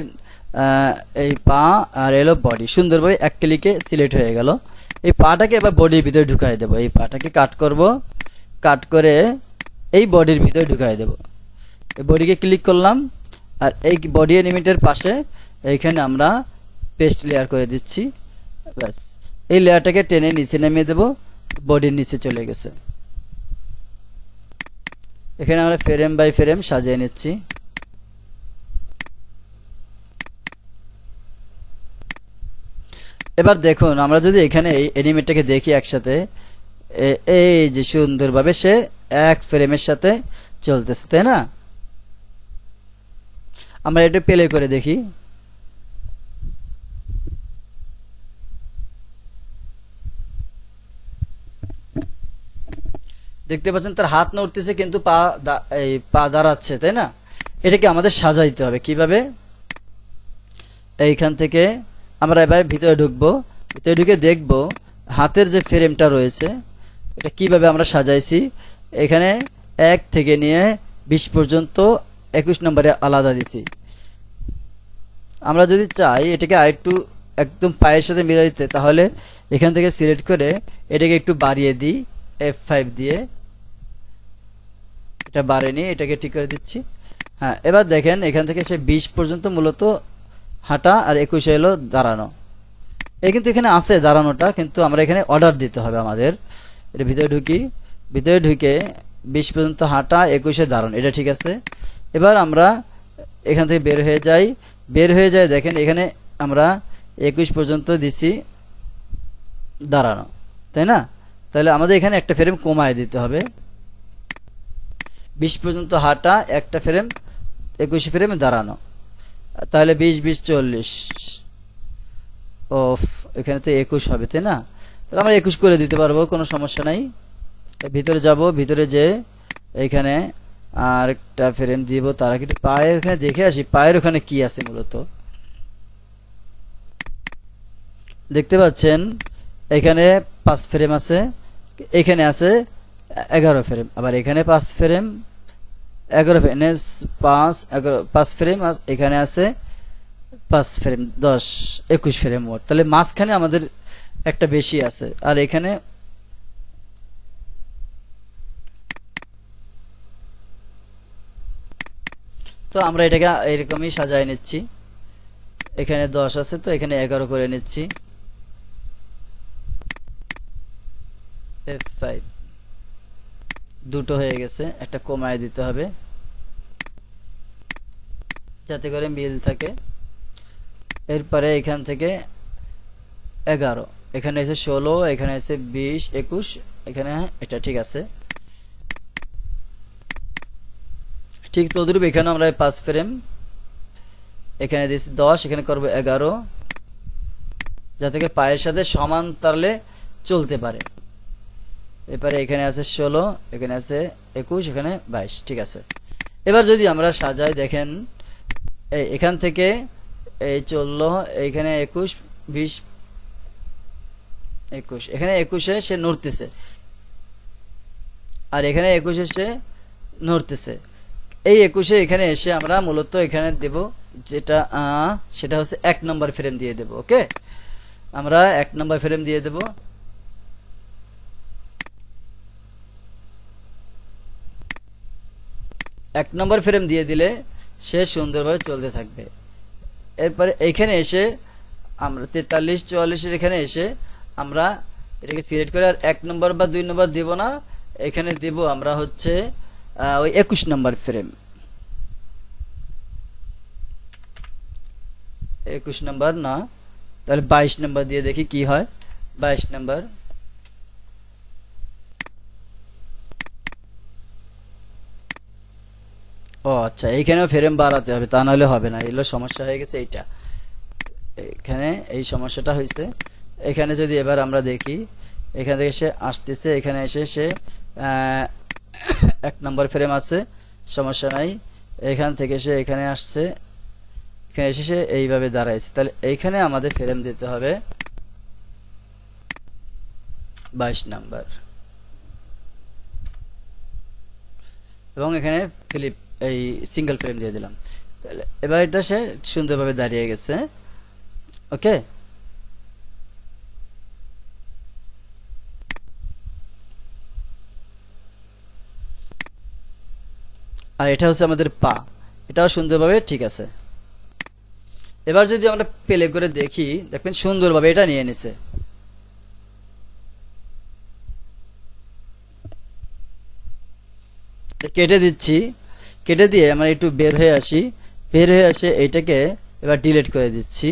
এই পা আর এলো বডি সুন্দরভাবে এক ক্লিকে সিলেক্ট হয়ে গেল। এই পাটাকে এবার বডির ভিতরে ঢুকাই দেব, এই পাটাকে কাট করব, কাট করে এই বডির ভিতরে ঢুকাই দেব। এই বডিকে ক্লিক করলাম, আর এই বডি এলিমেন্টের পাশে এইখানে আমরা পেস্ট লেয়ার করে দিচ্ছি। ব্যাস, এই লেয়ারটাকে টেনে নিচে নামিয়ে দেব, বডির নিচে চলে গেছে। এখানে আমরা ফ্রেম বাই ফ্রেম সাজিয়ে নিচ্ছি। এবার দেখুন, আমরা যদি এখানে এই অ্যানিমেটটাকে দেখি একসাথে, এই যে সুন্দরভাবে সে এক ফ্রেমের সাথে চলতেছে, তাই না? আমরা এটা প্লে করে দেখি। দেখতে পাচ্ছেন তার হাত নড়তেছে কিন্তু পা দাঁড়াচ্ছে, তাই না? এটাকে আমাদের সাজাইতে হবে কিভাবে? এইখান থেকে আমরা এবার ভিতরে ঢুকবো, ভিতরে ঢুকে দেখব হাতের যে ফ্রেমটা রয়েছে এটা কিভাবে আমরা সাজাইছি। এখানে 1 থেকে নিয়ে 20 পর্যন্ত 21 নম্বরে আলাদা দিছি। আমরা যদি চাই এটাকে আরেকটু একদম পায়ের সাথে মিলাই দিতে, তাহলে এখান থেকে সিলেক্ট করে এটাকে একটু বাড়িয়ে দিই F5 দিয়ে। এটা বাড়েনি, এটাকে ঠিক করে দিচ্ছি। হ্যাঁ, এবার দেখেন এখান থেকে সে 20 পর্যন্ত মূলত হাঁটা আর 21 হলো দাঁড়ানো। এই কিন্তু এখানে আছে দাঁড়ানোটা, কিন্তু আমরা এখানে অর্ডার দিতে হবে আমাদের। এটা ভিতরে ঢুকি, ভিতরে ঢুকে 20 পর্যন্ত হাঁটা, 21-এ দাঁড়ানো, এটা ঠিক আছে। এবার আমরা এখান থেকে বের হয়ে যাই। বের হয়ে যায়, দেখেন এখানে আমরা 21 পর্যন্ত দিছি দাঁড়ানো, তাই না? তাহলে আমাদের এখানে একটা ফ্রেম কমায় দিতে হবে। 20 পর্যন্ত হাঁটা, একটা ফ্রেম 21 ফ্রেমে দাঁড়ানো, তাহলে 20 20 40। ও, এখানে তো 21 হবে, তাই না? তাহলে আমরা 21 করে দিতে পারবো, কোনো সমস্যা নাই। ভিতরে যাব, ভিতরে যে এইখানে আর একটা ফ্রেম দিব। তার আগে একটু পায়ের ওখানে দেখে আসি, পায়ের ওখানে কি আছে মূলত। দেখতে পাচ্ছেন এখানে 5 ফ্রেম আছে, এখানে আছে 11 ফ্রেম, আবার এখানে 5 ফ্রেম 11 ফ্রেম, 5 11 5 ফ্রেম, এখানে আছে 5 ফ্রেম 10 21 ফ্রেম মোট। তাহলে মাঝখানে আমাদের একটা বেশি আছে। আর এখানে তো আমরা এটাকে এরকমই সাজায় নিচ্ছি। এখানে 10 আছে, তো এখানে 11 করে নিচ্ছি। F5 দুটো হয়ে গেছে, একটা কমায় দিতে হবে যাতে করে মিল থাকে। এরপরে এখান থেকে 11, এখানে এসে 16, এখানে এসে 20 21, এখানে এটা ঠিক আছে। ঠিক তদ্রুপ এখানে আমরা 5 ফ্রেম, এখানে দিয়েছি 10, এখানে করবো 11, যাতে করে পায়ের সাথে সমান তালে চলতে পারে। এরপরে এখানে আছে 16, এখানে আছে 21, এখানে 22, ঠিক আছে। এবার যদি আমরা সাজাই, দেখেন এখান থেকে এই 14, এইখানে 21 20 21, এখানে 21-এ সে নড়তেছে, আর এখানে 21-এ সে নড়তেছে। এই 21-এ এখানে এসে আমরা মূলত এখানে দেব যেটা সেটা হচ্ছে 1 নম্বর ফ্রেম দিয়ে দেব। ওকে, আমরা 1 নম্বর ফ্রেম দিয়ে দেব। এক নম্বর ফ্রেম দিয়ে দিলে সে সুন্দরভাবে চলতে থাকবে। এরপরে এইখানে এসে আমরা 43 44 এর এখানে এসে আমরা এটাকে সিলেক্ট করে আর 1 নম্বর বা 2 নম্বর দেব না, এখানে দেব আমরা হচ্ছে ওই 21 নম্বর ফ্রেম। 21 নম্বর না, তাহলে 22 নম্বর দিয়ে দেখি কি হয়। 22 নম্বর, ও আচ্ছা, এইখানেও ফ্রেম বাড়াতে হবে, তা নাহলে হবে না। এগুলো সমস্যা হয়ে গেছে এইটা, এখানে এই সমস্যাটা হয়েছে। এখানে যদি এবার আমরা দেখি, এখান থেকে সে আসতেছে, এখানে এসে সে 1 নম্বর ফ্রেম আছে, সমস্যা নাই। এখান থেকে সে এখানে আসছে, এখানে এসে সে এইভাবে দাঁড়াইছে। তাহলে এইখানে আমাদের ফ্রেম দিতে হবে 22 নম্বর, এবং এখানে ফ্লিপ এই সিঙ্গেল ফ্রেম দিয়ে দিলাম। তাহলে এবার এটা সে সুন্দরভাবে দাঁড়িয়ে গেছে। ওকে, আর এটা হচ্ছে আমাদের পা, এটাও সুন্দরভাবে ঠিক আছে। এবার যদি আমরা প্লে করে দেখি, দেখবেন সুন্দরভাবে এটা নিয়ে নিছে। কেটে দিচ্ছি, কেটে দিয়ে আমরা একটু বের হয়ে আসি, বের হয়ে আসে এইটাকে এবার ডিলিট করে দিচ্ছি।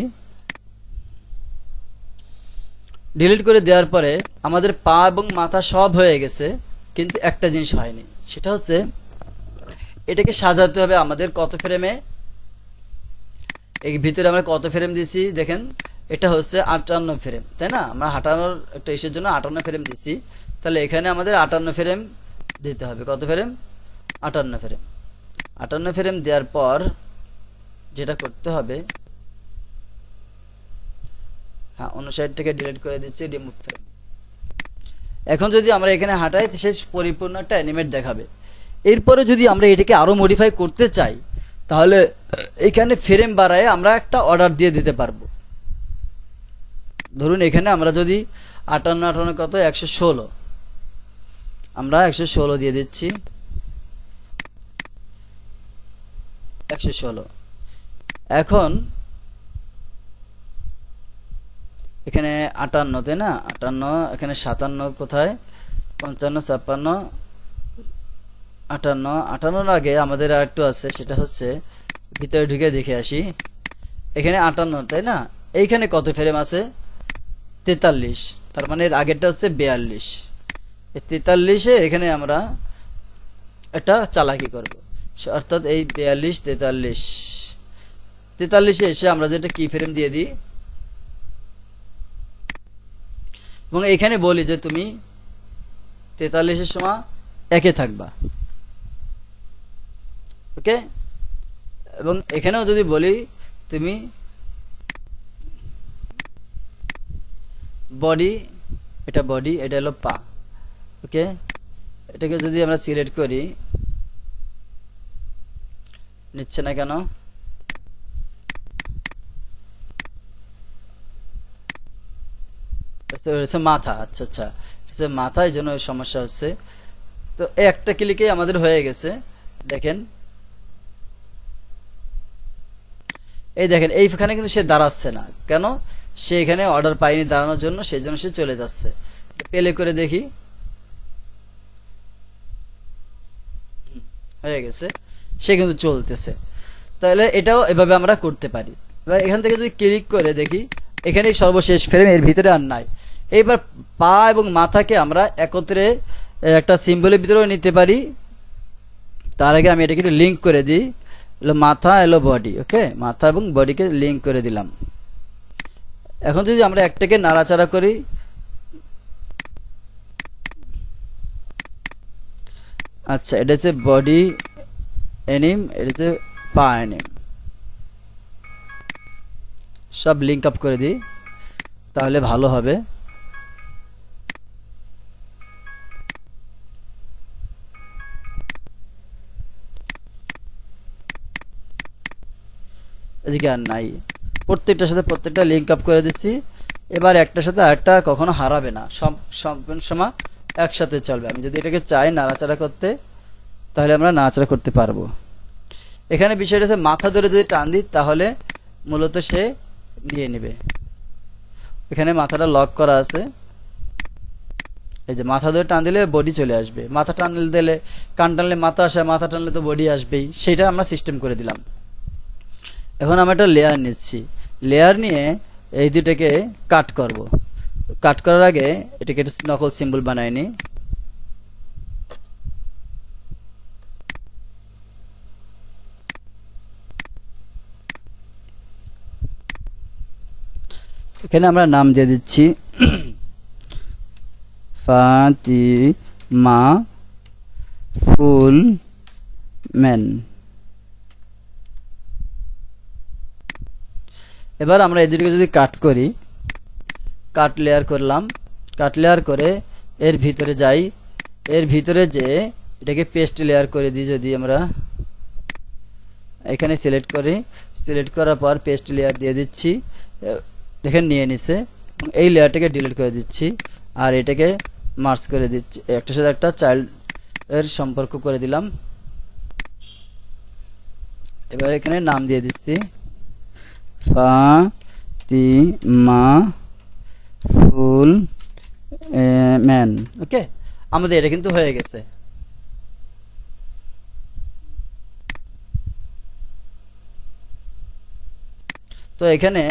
ডিলিট করে দেওয়ার পরে আমাদের পা এবং মাথা সব হয়ে গেছে, কিন্তু একটা জিনিস হয়নি, সেটা হচ্ছে এটাকে সাজাতে হবে আমাদের কত ফ্রেমে। এই ভিতরে আমরা কত ফ্রেম দিছি দেখেন, এটা হচ্ছে 58 ফ্রেম, তাই না? আমরা হাঁটানোর একটা ইসের জন্য 58 ফ্রেম দিছি। তাহলে এখানে আমাদের 58 ফ্রেম দিতে হবে। কত ফ্রেম? 58 ফ্রেম। 58 ফ্রেম দেওয়ার পর যেটা করতে হবে, হ্যাঁ, 59 থেকে ডিলিট করে দিচ্ছি, রিমুভ ফ্রেম। এখন যদি আমরা এখানে হাঁটাই, সে পরিপূর্ণ একটা অ্যানিমেট দেখাবে। এরপরে যদি আমরা এটাকে আরো মডিফাই করতে চাই, তাহলে এখানে ফ্রেম বাড়ায় আমরা একটা অর্ডার দিয়ে দিতে পারবো। ধরুন এখানে আমরা যদি 58 কত 116, আমরা 116 দিয়ে দিচ্ছি, 116। এখন এখানে 58 তাই না, 58, এখানে 57 কোথায়, 55, 56, 58, 58 আগে আমাদের আর একটু আছে, সেটা হচ্ছে ভিতরে ঢুকে দেখে আসি। এখানে 58 তাই না, এইখানে কত ফ্রেম আছে, 43, তার মানে এর আগেরটা হচ্ছে 42। এই 43-এ এখানে আমরা একটা চালাকি করব, অর্থাৎ এই 42, 43-এ এসে আমরা যেটা কি ফ্রেম দিয়ে দিই এবং এখানে বলি যে তুমি 43-এর সময় একে থাকবা, ওকে। এবং এখানেও যদি বলি তুমি বডি, এটা বডি, এটা হলো পা, ওকে। এটাকে যদি আমরা সিলেক্ট করি, নিচ্ছে না কেন, মাথা, আচ্ছা আচ্ছা, মাথা, এই জন্য সমস্যা হচ্ছে। তো একটা ক্লিকে আমাদের হয়ে গেছে, দেখেন, এই দেখেন এইখানে কিন্তু সে দাঁড়াচ্ছে না, কেন, সে এখানে অর্ডার পায়নি দাঁড়ানোর জন্য, সেই জন্য সে চলে যাচ্ছে। প্লে করে দেখি, হয়ে গেছে, সে কিন্তু চলতেছে। তাহলে এটাও এভাবে আমরা করতে পারি। এবার এখান থেকে যদি ক্লিক করে দেখি, এখানে সর্বশেষ ফ্রেম, এর ভিতরে আর নাই। এইবার পা এবং মাথাকে আমরা একত্রে একটা সিম্বলের ভিতরেও নিতে পারি। তার আগে আমি এটাকে একটু লিঙ্ক করে দিই, এলো মাথা, এলো বডি, ওকে। মাথা এবং বডিকে লিঙ্ক করে দিলাম। এখন যদি আমরা একটাকে নাড়াচাড়া করি, আচ্ছা, এটা হচ্ছে বডি এনিম, এটা হচ্ছে পা এনিম, সব লিঙ্ক আপ করে দিই, তাহলে ভালো হবে। এদিকে আর নাই, প্রত্যেকটার সাথে প্রত্যেকটা লিঙ্ক আপ করে দিচ্ছি। এবার একটার সাথে আরেকটা কখনো হারাবে না, সব সময় একসাথে চলবে। আমি যদি এটাকে চাই নাড়াচাড়া করতে, তাহলে আমরা নাড়াচাড়া করতে পারবো। এখানে বিষয়টা হচ্ছে মাথা ধরে যদি টান দিই, তাহলে মূলত সে নিয়ে নেবে। এখানে মাথাটা লক করা আছে, এই যে মাথা ধরে টান দিলে বডি চলে আসবে, মাথা টান দিলে, কান টানলে মাথা আসে, মাথা টানলে তো বডি আসবেই, সেটা আমরা সিস্টেম করে দিলাম। এখন আমরা একটা লেয়ার নিচ্ছি, লেয়ার নিয়ে এই দুটাকে কাট করব। কাট করার আগে এটাকে একটা নকল সিম্বল বানাই নি। এখানে আমরা নাম দিয়ে দিচ্ছি ফাতিমা ফুল ম্যান। এবার আমরা এদিকে যদি কাট করি, কাট লেয়ার করলাম, কাট লেয়ার করে এর ভিতরে যাই, এর ভিতরে যে এটাকে পেস্ট লেয়ার করে দিই, যদি আমরা এখানে সিলেক্ট করি, সিলেক্ট করার পর পেস্ট লেয়ার দিয়ে দিচ্ছি, দেখেন নিয়ে নিছে। এই লেয়ারটাকে ডিলিট করে দিচ্ছি, আর এটাকে মার্জ করে দিচ্ছি, একটার সাথে একটা চাইল্ড এর সম্পর্ক করে দিলাম। এবার এখানে নাম দিয়ে দিচ্ছি ফাতিমা ফুল ম্যান, ওকে। আমাদের এটা কিন্তু হয়ে গেছে। তো এখানে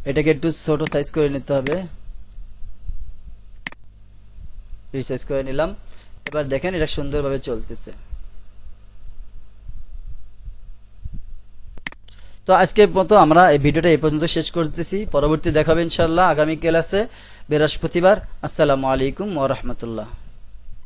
এটাকে একটু ছোট সাইজ করে নিতে হবে, রিসাইজ করে নিলাম। এবার দেখেন এটা সুন্দরভাবে চলতেছে। তো আজকের মতো আমরা এই ভিডিওটা এই পর্যন্ত শেষ করতেছি। পরবর্তী দেখাবে ইনশাআল্লাহ আগামী ক্লাসে, বৃহস্পতিবার। আসসালামু আলাইকুম ওয়া রাহমাতুল্লাহ।